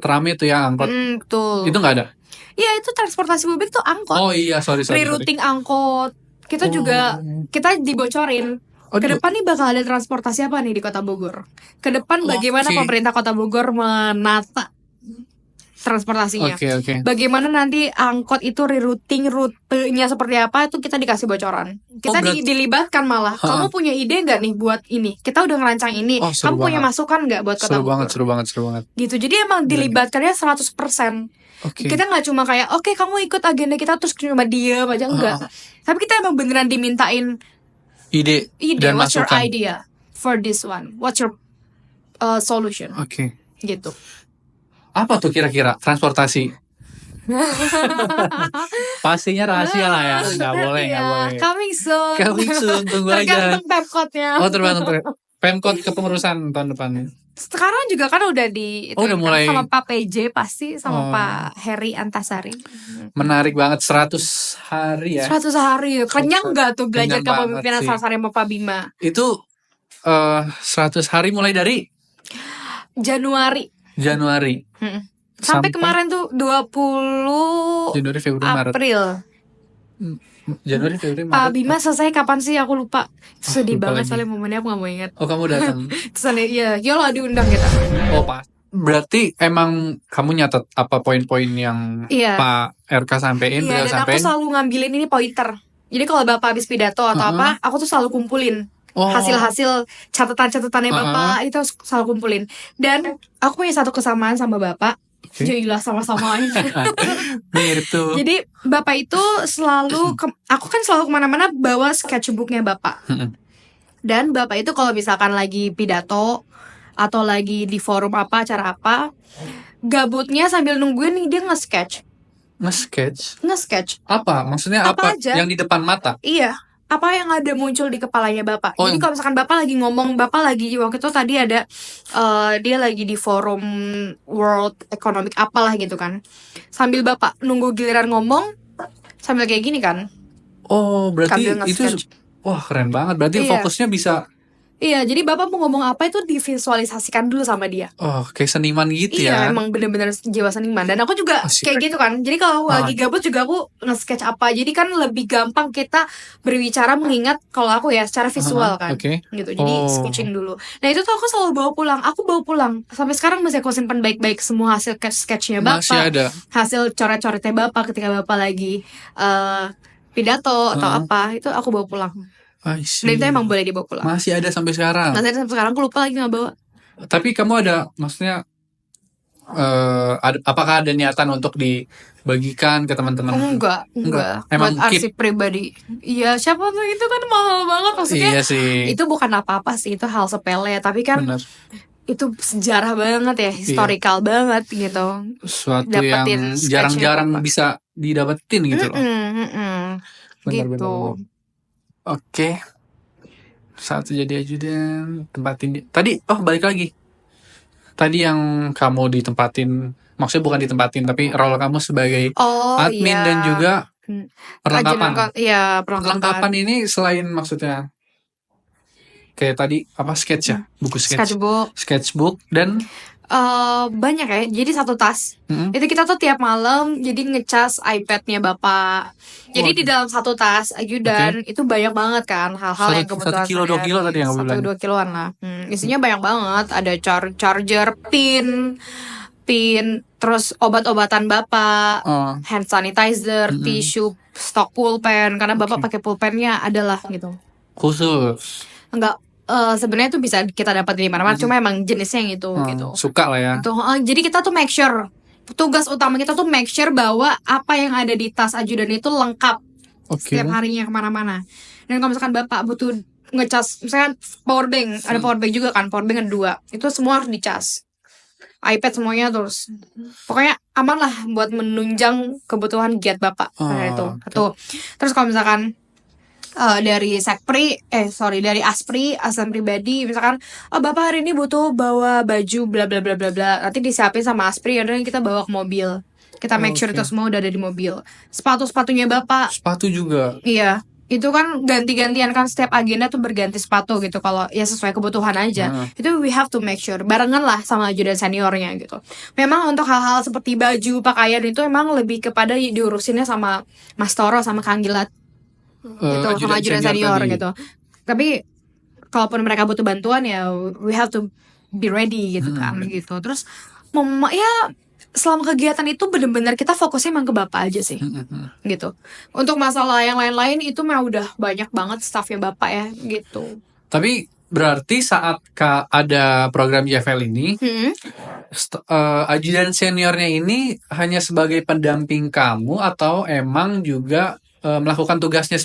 rame tuh ya angkot. Betul. Itu nggak ada. Iya, itu transportasi publik tuh angkot. Oh iya, sorry. Rerouting angkot. Kita juga kita dibocorin. Oh, Ke depan nih bakal ada transportasi apa nih di Kota Bogor? Ke depan bagaimana Oke. pemerintah Kota Bogor menata transportasinya? Oke. Bagaimana nanti angkot itu rerouting rutenya seperti apa itu kita dikasih bocoran. Kita berarti- dilibatkan malah. Ha. Kamu punya ide nggak nih buat ini? Kita udah ngerancang ini. Oh, seru Kamu punya banget. masukan nggak buat Kota Bogor? Seru banget. Gitu. Jadi emang dilibatkannya 100%. Oke. Kita nggak cuma kayak oke kamu ikut agenda kita terus cuma diem aja enggak. Tapi kita emang beneran dimintain Ide dan what's your masukan. idea for this one? What's your solution? Oke. Gitu. Apa tuh kira-kira transportasi? Pastinya rahasia lah ya. Nggak boleh. Coming soon. Coming soon, tunggu aja. Tergantung Pemkotnya. Oh, tergantung Pemkot kepengurusan tahun depan. Sekarang juga kan udah di itu Udah kan mulai. sama Pak PJ pasti sama Oh. Pak Heri Antasari. Menarik banget 100 hari ya. 100 hari. Kenyang nggak tuh belajar Kenyang banget kepemimpinan sih. sama Pak Bima? Itu 100 hari mulai dari Januari. Januari Sampai kemarin tuh 20 Januari, Februari, Maret. April. Januari, Februari, Pak Maret. Bima selesai kapan sih? Aku lupa. Sedih lupa banget lagi. soalnya momennya aku gak mau ingat. Oh, kamu datang. Terus ada yolah diundang kita. Oh, pas. Berarti emang kamu nyatet apa poin-poin yang Iya. Pak RK sampein, Iya, beliau dan aku sampein? selalu ngambilin ini pointer. Jadi kalau Bapak habis pidato atau apa, aku tuh selalu kumpulin Oh. hasil-hasil catatan-catatannya Bapak itu selalu kumpulin. Dan aku punya satu kesamaan sama Bapak. Oke. Jadilah sama-samain. Mirip tuh. Jadi Bapak itu selalu, aku kan selalu kemana-mana bawa sketchbooknya Bapak. Dan Bapak itu kalau misalkan lagi pidato atau lagi di forum apa, acara apa, gabutnya sambil nungguin nih dia nge-sketch. Nge-sketch? Apa? Maksudnya apa? Aja. Yang di depan mata? Iya, apa yang ada muncul di kepalanya Bapak. Oh, Jadi kalau misalkan Bapak lagi ngomong, Bapak lagi waktu itu tadi ada dia lagi di forum World Economic apalah gitu kan. Sambil Bapak nunggu giliran ngomong, sambil kayak gini kan. Oh, berarti Sambil itu nge-sketch. wah keren banget. Berarti Iya. fokusnya bisa Iya, jadi Bapak mau ngomong apa itu divisualisasikan dulu sama dia. kayak seniman gitu Iya, ya. emang bener-bener jiwa seniman. Dan aku juga Asik. kayak gitu kan. Jadi kalau lagi gabut juga aku nge-sketch apa. Jadi kan lebih gampang kita berbicara mengingat kalau aku ya secara visual kan. Oke. Gitu. Jadi Oh. sketching dulu. Nah itu tuh aku selalu bawa pulang. Aku bawa pulang. Sampai sekarang masih aku simpan baik-baik semua hasil sketchnya Bapak. Masih ada. Hasil coret-coretnya Bapak ketika Bapak lagi pidato atau apa. Itu aku bawa pulang. I see. Dan itu emang boleh dibawa pulang. Masih ada sampai sekarang. Masih ada sampai sekarang aku lupa lagi nggak bawa. Tapi kamu ada, maksudnya apakah ada niatan untuk dibagikan ke teman-teman? Enggak. Emang Buat arsip pribadi. Iya, siapa tuh itu kan mahal banget maksudnya. Iya sih. Itu bukan apa-apa sih, itu hal sepele. Tapi kan Benar. itu sejarah banget ya, historical banget gitu. Suatu Dapetin yang sketchnya jarang-jarang Bapak. bisa didapetin gitu loh. Gitu. Benar. Oke. Satu jadi ajudan, tempatin tadi balik lagi. Tadi yang kamu ditempatin, maksudnya bukan ditempatin tapi role kamu sebagai Oh admin iya. dan juga perlengkapan. Iya, Perlengkapan ini selain maksudnya kayak tadi apa sketch ya, buku sketch, sketchbook dan banyak ya. Jadi satu tas. Mm-mm. Itu kita tuh tiap malam jadi ngecas iPad-nya Bapak. Jadi di dalam satu tas ajudan itu banyak banget kan hal-hal yang kebetulan 1 kilo 2 kilo tadi yang aku bilang. 1-2 kiloan lah. Isinya banyak banget. Ada charger, pin, terus obat-obatan Bapak, hand sanitizer, tisu, stok pulpen. Karena Bapak pakai pulpennya adalah gitu. Khusus. Enggak. Sebenarnya itu bisa kita dapat di mana-mana, cuma emang jenisnya yang itu gitu. Suka lah ya. Jadi kita tuh make sure, tugas utama kita tuh make sure bahwa apa yang ada di tas ajudan itu lengkap setiap harinya kemana-mana. Dan kalau misalkan Bapak butuh ngecas, misalkan power bank, ada power bank juga kan, power bank ada 2, itu semua harus dicas. iPad semuanya terus, pokoknya aman lah buat menunjang kebutuhan giat Bapak itu. Terus kalau misalkan dari dari Aspri, Asam Pribadi, misalkan Bapak hari ini butuh bawa baju bla bla bla bla bla, nanti disiapin sama Aspri, dan kita bawa ke mobil. Kita make sure itu semua udah ada di mobil. Sepatunya Bapak. Sepatu juga. Iya. Itu kan ganti-gantian kan, setiap agenda tuh berganti sepatu gitu, kalau ya sesuai kebutuhan aja. Itu we have to make sure barengan lah sama ajudan seniornya gitu. Memang untuk hal-hal seperti baju, pakaian itu emang lebih kepada diurusinnya sama Mas Toro sama Kang Gilat. Gitu, sama ajudan senior gitu. Tapi kalaupun mereka butuh bantuan ya we have to be ready gitu kan gitu. Terus ya selama kegiatan itu benar-benar kita fokusnya emang ke Bapak aja sih gitu. Untuk masalah yang lain-lain itu mah udah banyak banget staffnya Bapak ya gitu. Tapi berarti saat ada program JFL ini ajudan seniornya ini hanya sebagai pendamping kamu atau emang juga melakukan tugasnya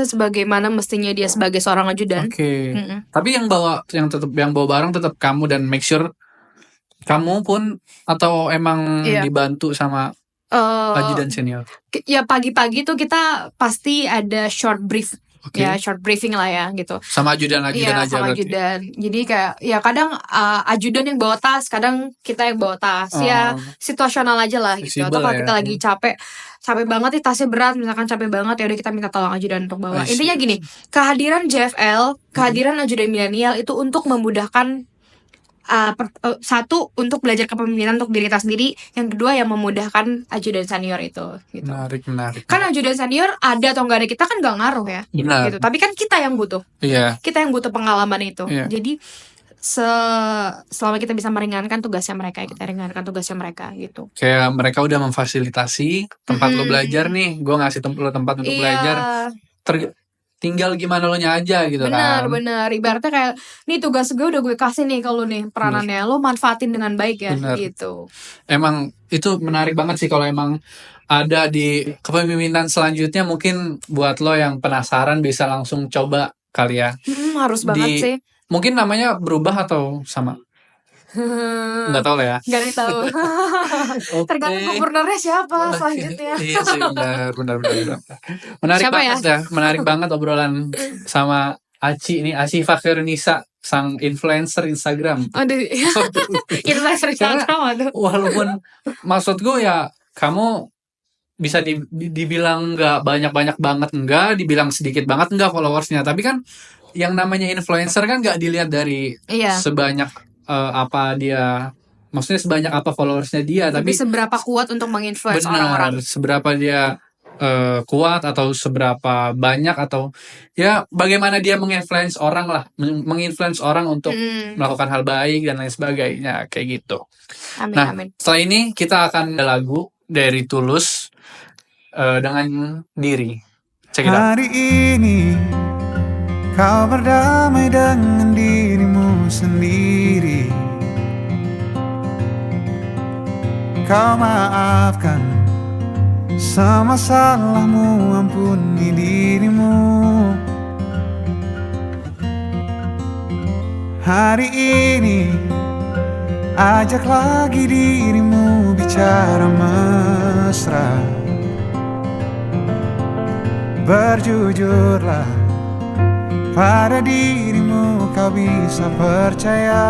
sebagaimana mestinya dia sebagai seorang ajudan. Oke. Tapi yang bawa barang tetap kamu, dan make sure kamu pun atau emang dibantu sama ajudan senior. Ya pagi-pagi tuh kita pasti ada short brief. Ya short briefing lah ya gitu. Sama ajudan aja sama berarti. ajudan. Jadi kayak ya kadang ajudan yang bawa tas, kadang kita yang bawa tas. Ya situasional aja lah gitu. Flexible Atau kalau ya. kita lagi capek banget nih, tasnya berat, misalkan capek banget, ya udah kita minta tolong ajudan untuk bawa. Intinya gini, kehadiran JFL, kehadiran ajudan milenial itu untuk memudahkan satu, untuk belajar kepemimpinan untuk diri kita sendiri, yang kedua yang memudahkan ajudan senior itu gitu. Menarik. Kan ajudan senior ada atau nggak ada kita kan nggak ngaruh ya. Benar. Gitu. Tapi kan kita yang butuh. Iya. Kita yang butuh pengalaman itu. Iya. Jadi selama kita bisa meringankan tugasnya mereka, kita ringankan tugasnya mereka gitu. Kayak mereka udah memfasilitasi tempat lo belajar nih, gue ngasih lo tempat untuk belajar. Tinggal gimana lo nya aja gitu kan. Bener. Ibaratnya kayak, nih tugas gue udah gue kasih nih kalau nih peranannya, lo manfaatin dengan baik ya. Bener. Gitu. Emang itu menarik banget sih kalau emang ada di kepemimpinan selanjutnya. Mungkin buat lo yang penasaran bisa langsung coba kali ya. Harus banget sih. Mungkin namanya berubah atau sama? Nggak tahu lah ya. Gak tahu. Tergantung gubernurnya siapa selanjutnya. Iya sih, benar. Menarik Siapa banget ya? Menarik banget obrolan sama Aci ini, Aci Fakhirnisa, sang influencer Instagram. Aduh, influencer Instagram aduh. Walaupun maksud gue ya, kamu bisa dibilang nggak banyak banget enggak, dibilang sedikit banget enggak followersnya, tapi kan yang namanya influencer kan nggak dilihat dari Iya. sebanyak apa dia, maksudnya sebanyak apa followersnya dia, tapi seberapa kuat untuk menginfluence benar, orang-orang. seberapa dia kuat atau seberapa banyak, atau ya bagaimana dia menginfluence orang lah, menginfluence orang untuk melakukan hal baik dan lain sebagainya kayak gitu. Amin. Setelah ini kita akan ada lagu dari Tulus dengan Diri. Check it out. Hari ini kau berdamai dengan dirimu sendiri. Kau maafkan semua salahmu, ampuni dirimu. Hari ini ajak lagi dirimu bicara mesra. Berjujurlah pada dirimu, kau bisa percaya.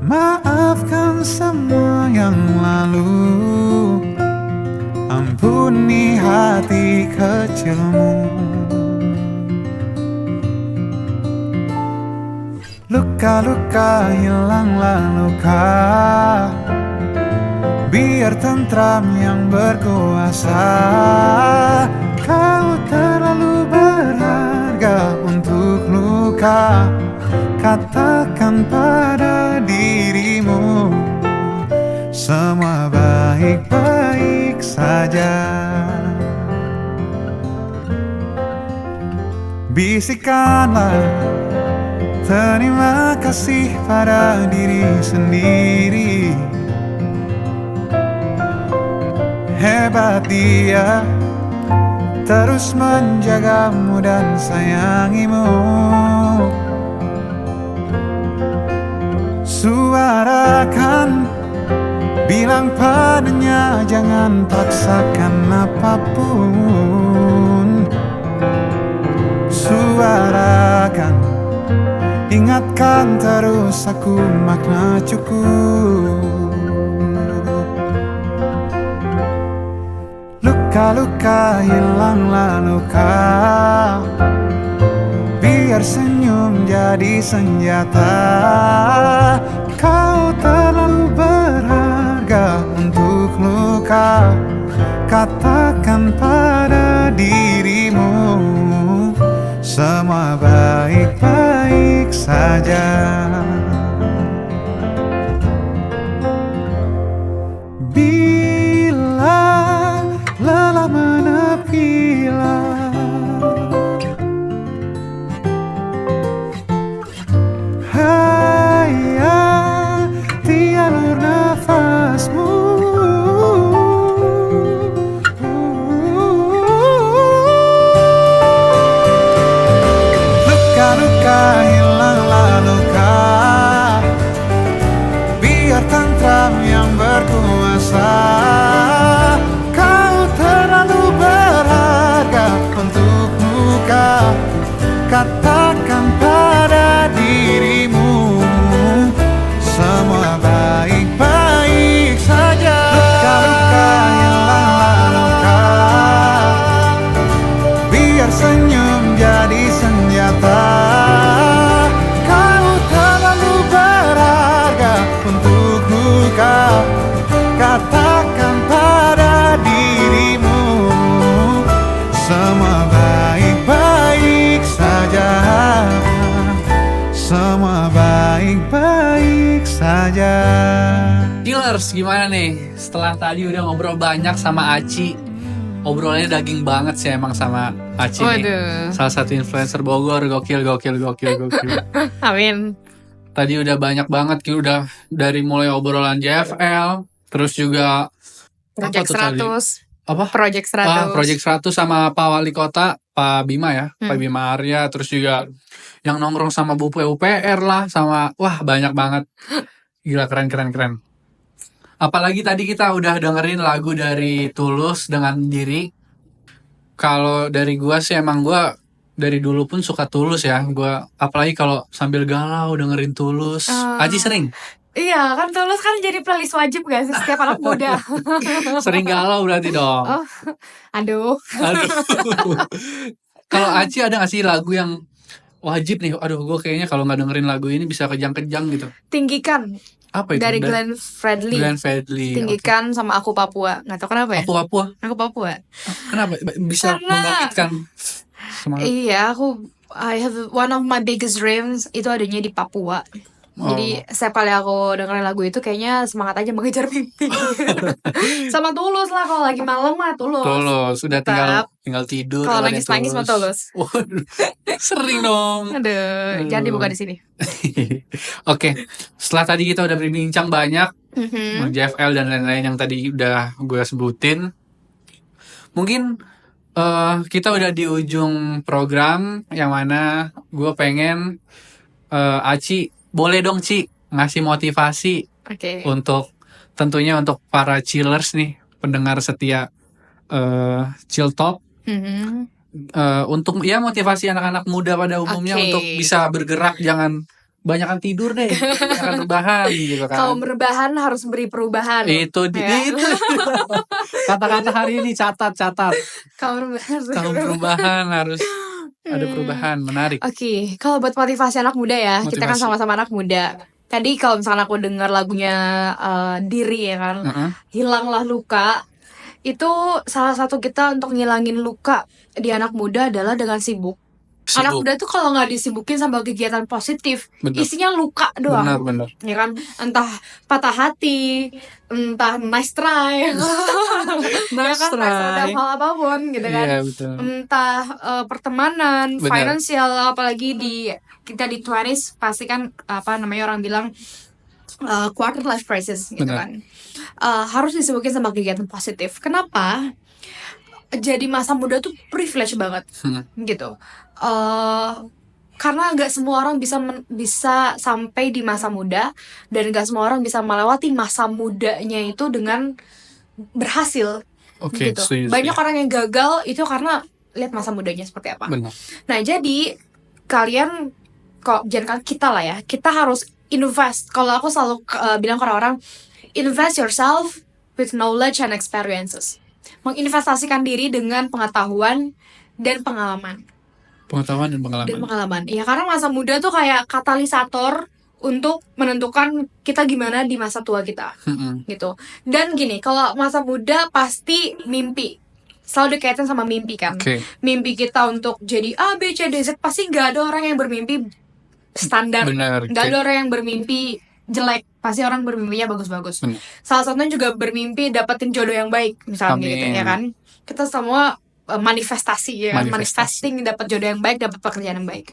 Maafkan semua yang lalu, ampuni hati kecilmu. Luka-luka hilanglah luka, biar tentram yang berkuasa. Kau terlalu berharga untuk luka. Katakan pada dirimu, semua baik-baik saja. Bisikanlah terima kasih pada diri sendiri. Hebat dia, terus menjagamu dan sayangimu. Suarakan, bilang padanya jangan paksakan apapun. Suarakan, ingatkan terus aku makna cukup. Luka-luka hilanglah luka, biar senyum jadi senjata. Kau terlalu berharga untuk luka. Katakan pada dirimu, semua baik-baik saja. Bila lelah menepilah, hayati alur nafasmu. Luka-luka hilanglah luka, biar tentram yang berkuasa. Kau terlalu berharga untuk luka. Katakan pada dirimu, semua baik-baik saja. Luka-luka hilanglah luka, biar senyum jadi senjata. Kau terlalu berharga untuk luka. Katakan pada dirimu, semua baik-baik saja. Semua baik-baik saja. Killers, gimana nih? Setelah tadi udah ngobrol banyak sama Aci, obrolannya daging banget sih emang sama Aci nih. Waduh. Salah satu influencer Bogor, gokil. Amin. Tadi udah banyak banget, udah dari mulai obrolan JFL, terus juga Project apa tuh tadi? 100. apa? Project 100. Project 100 sama Pak Wali Kota, Pak Bima ya, Pak Bima Arya, terus juga yang nongkrong sama Bu PUPR lah, sama wah banyak banget. Gila keren. Apalagi tadi kita udah dengerin lagu dari Tulus dengan Diri. Kalau dari gua sih emang gua dari dulu pun suka Tulus ya. Gua apalagi kalau sambil galau dengerin Tulus. Aji sering Iya kan Tulus kan jadi playlist wajib gak sih setiap anak muda. sering galau berarti dong. Oh, aduh. Kalau Aci ada gak sih lagu yang wajib nih? Aduh, gue kayaknya kalau nggak dengerin lagu ini bisa kejang-kejang gitu. Tinggikan. Apa itu? Dari Glenn Fredly. Tinggikan sama Aku Papua. Nggak tahu kenapa ya? Aku Papua. Kenapa? Bisa membangkitkan semangat. Iya, I have one of my biggest dreams itu adanya di Papua. Jadi setiap kali aku dengerin lagu itu kayaknya semangat aja mengejar mimpi. Sama Tulus lah kalau lagi malam mah Tulus. Sudah tinggal tidur. Kalau nangis mah Tulus. Waduh, sering dong. Aduh, jangan dibuka di sini. Oke, setelah tadi kita udah berbincang banyak JFL dan lain-lain yang tadi udah gue sebutin, mungkin kita udah di ujung program yang mana gue pengen Aci boleh dong Ci ngasih motivasi untuk tentunya untuk para chillers nih, pendengar setia Chill Talk, untuk ya motivasi anak-anak muda pada umumnya untuk bisa bergerak, jangan banyakan tidur deh, jangan rebahan gitu kan. Kalau merebahan harus beri perubahan. Itu kata-kata hari ini catat. Kalau perubahan harus ada perubahan, menarik. Oke, kalau buat motivasi anak muda ya, kita kan sama-sama anak muda. Tadi kalau misalnya aku dengar lagunya Diri ya kan, Hilanglah Luka. Itu salah satu kita untuk ngilangin luka di anak muda adalah dengan sibuk. Anak muda tuh kalau nggak disibukin sama kegiatan positif, isinya luka doang. Benar. Ya kan, entah patah hati, entah nice try, nice try dalam hal apapun gitu kan. Yeah, betul. Entah pertemanan, finansial, apalagi kita di 20s pasti kan orang bilang quarter life crisis gitu kan. Harus disibukin sama kegiatan positif. Kenapa? Jadi masa muda tuh privilege banget gitu. Karena nggak semua orang bisa sampai di masa muda, dan nggak semua orang bisa melewati masa mudanya itu dengan berhasil. Gitu. Banyak orang yang gagal itu karena lihat masa mudanya seperti apa. Benar. Nah jadi kalian kita lah ya, kita harus invest. Kalau aku selalu bilang ke orang-orang, invest yourself with knowledge and experiences. Menginvestasikan diri dengan pengetahuan dan pengalaman. Ya karena masa muda tuh kayak katalisator untuk menentukan kita gimana di masa tua kita, gitu. Dan gini, kalau masa muda pasti mimpi selalu dikaitkan sama mimpi kan. Mimpi kita untuk jadi A, B, C, D, Z, pasti nggak ada orang yang bermimpi standar. Nggak ada orang yang bermimpi jelek, pasti orang bermimpinya bagus-bagus. Salah satunya juga bermimpi dapetin jodoh yang baik misalnya gitu ya kan. Kita semua manifestasi ya, manifesting dapat jodoh yang baik, dapat pekerjaan yang baik.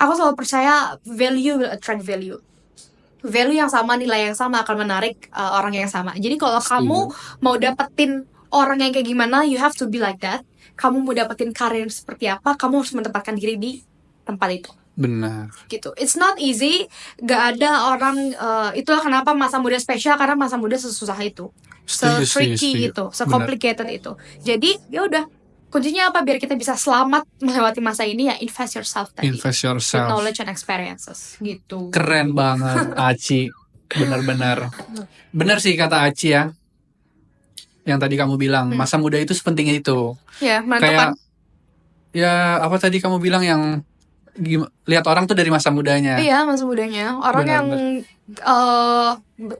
Aku selalu percaya value will attract value. Value yang sama, nilai yang sama akan menarik orang yang sama. Jadi kalau kamu mau dapetin orang yang kayak gimana, you have to be like that. Kamu mau dapetin karir seperti apa, kamu harus menempatkan diri di tempat itu. Benar. Gitu. It's not easy. Gak ada orang. Itulah kenapa masa muda spesial, karena masa muda sesusah itu, se-tricky itu, se-complicated itu. Jadi ya udah. Kuncinya apa biar kita bisa selamat melewati masa ini ya, invest yourself tadi. Invest yourself. With knowledge and experiences gitu. Keren banget Aci. Benar-benar. Benar sih kata Aci ya. Yang tadi kamu bilang, masa muda itu sepenting itu. Ya, menentukan. Kayak ya apa tadi kamu bilang yang lihat orang tuh dari masa mudanya. Iya, masa mudanya. Orang yang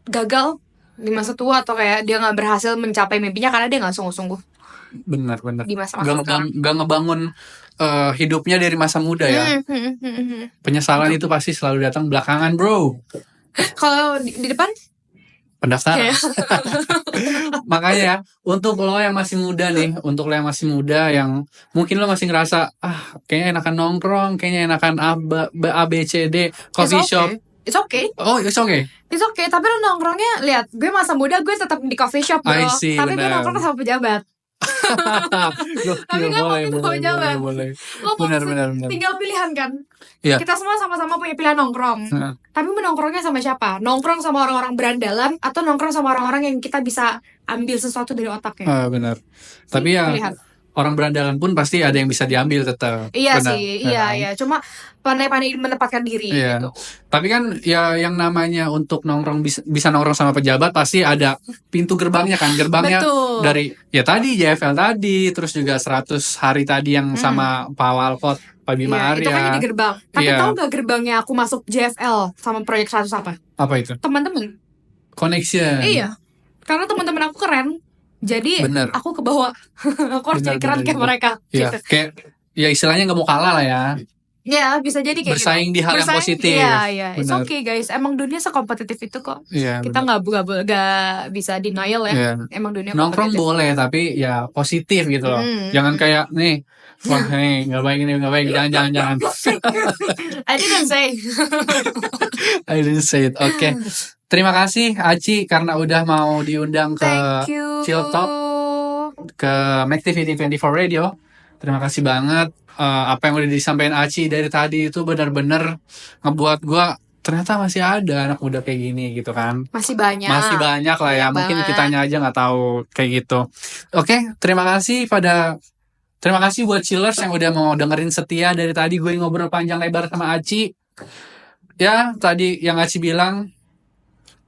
gagal di masa tua atau kayak dia nggak berhasil mencapai mimpinya karena dia nggak sungguh-sungguh. Benar. Di masa Gak ngebangun hidupnya dari masa muda ya. Penyesalan itu pasti selalu datang belakangan, bro. Kalau di depan pendaftaran. Makanya ya, untuk lo yang masih muda nih, yang mungkin lo masih ngerasa kayaknya enakan nongkrong, kayaknya enakan A B C D coffee shop. It's okay. Oh, it's okay. It's okay, tapi lo nongkrongnya lihat, gue masa muda gue tetap di coffee shop, bro. Tapi gue nongkrong sama pejabat. Tapi kan waktu itu mau jalan. boleh. Lo Benar. tinggal pilihan kan. Iya. Kita semua sama-sama punya pilihan nongkrong. Tapi menongkrongnya sama siapa? Nongkrong sama orang-orang berandalan atau nongkrong sama orang-orang yang kita bisa ambil sesuatu dari otaknya? Benar. Tapi ya Pilihan. orang berandalan pun pasti ada yang bisa diambil tetap. Iya Benar. sih, iya. Cuma pandai-pandai menempatkan diri Iya. gitu. Tapi kan ya yang namanya untuk nongkrong bisa nongkrong sama pejabat pasti ada pintu gerbangnya kan. Gerbangnya Betul. dari ya tadi JFL tadi, terus juga 100 hari tadi yang sama Pak Walcott, Pak Bima Iya, itu kan Arya. jadi gerbang. Tapi Iya. tahu gak gerbangnya aku masuk JFL sama proyek 100 apa? Apa itu? Teman-teman. Connection. Iya. Karena teman-teman aku keren. Jadi Bener. aku ke bawah. Aku harus jadi keren kayak mereka. Iya, Gitu. kayak ya istilahnya nggak mau kalah lah ya. Ya bisa jadi kayak Bersaing gitu. di hal yang positif. Iya. It's Bener. okay guys. Emang dunia sekompetitif itu kok. Iya. Kita nggak bisa denial ya. Iya. Emang dunia Nongkrong kompetitif. boleh tapi ya positif gitu loh. Jangan kayak nih, wah nih nggak baik ini nggak baik, jangan. I didn't say. I didn't say it. Oke. Terima kasih Aci karena udah mau diundang ke Thank you. Chill Talk, ke Activity 24 Radio. Terima kasih banget. Apa yang udah disampaikan Aci dari tadi itu benar-benar ngebuat gua ternyata masih ada anak muda kayak gini gitu kan. Masih banyak. Masih banyak lah ya. Banyak Mungkin banget. kitanya aja nggak tahu kayak gitu. Oke, terima kasih buat chillers yang udah mau dengerin setia dari tadi gue ngobrol panjang lebar sama Aci. Ya, tadi yang Aci bilang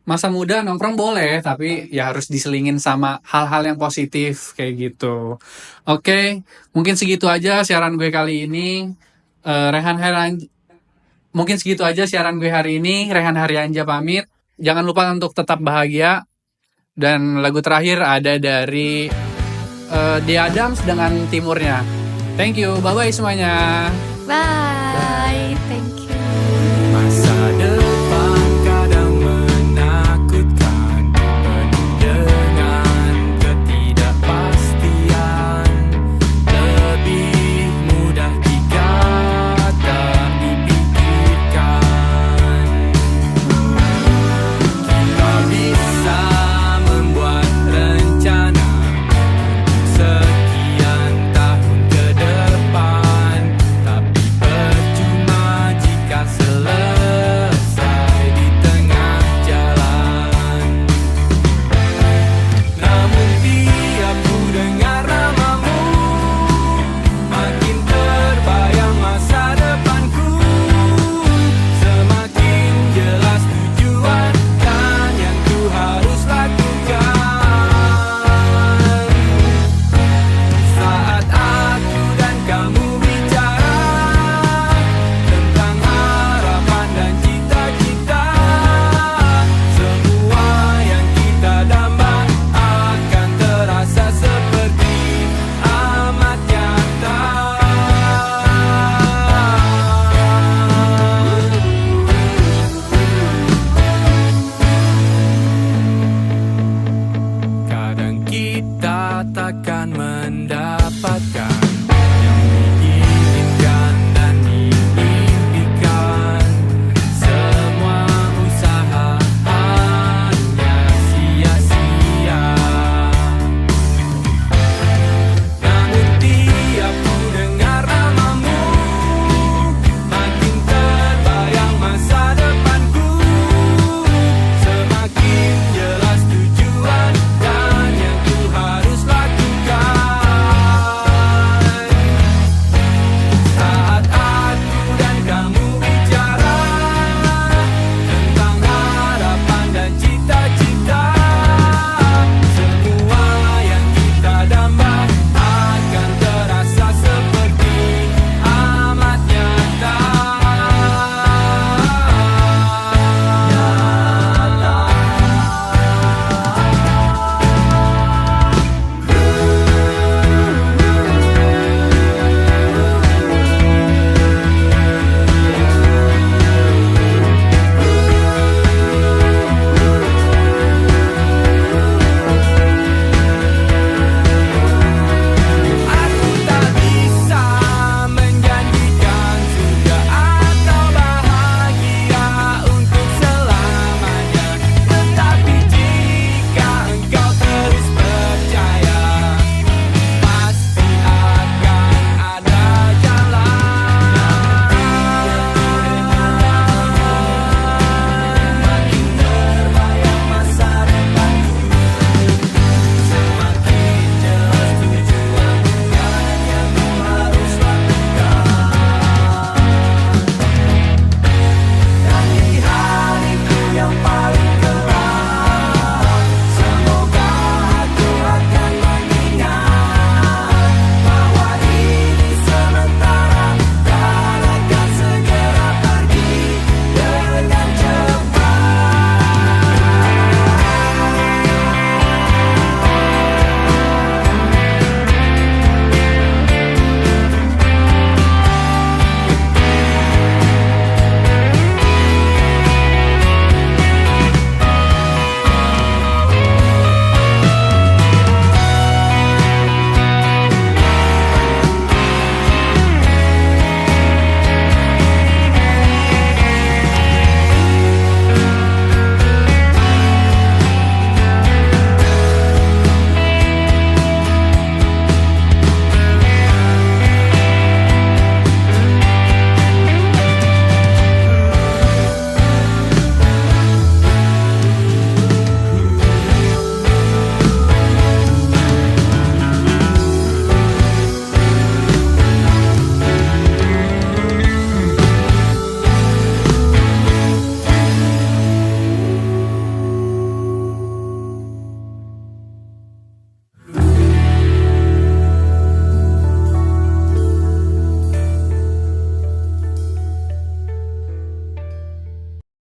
masa muda nongkrong boleh, tapi ya harus diselingin sama hal-hal yang positif kayak gitu. Oke, mungkin segitu aja siaran gue kali ini. Mungkin segitu aja siaran gue hari ini. Rehan Haryanja pamit. Jangan lupa untuk tetap bahagia. Dan lagu terakhir ada dari The Adams dengan Timurnya. Thank you, bye-bye semuanya. Bye. Thank you. Masa depan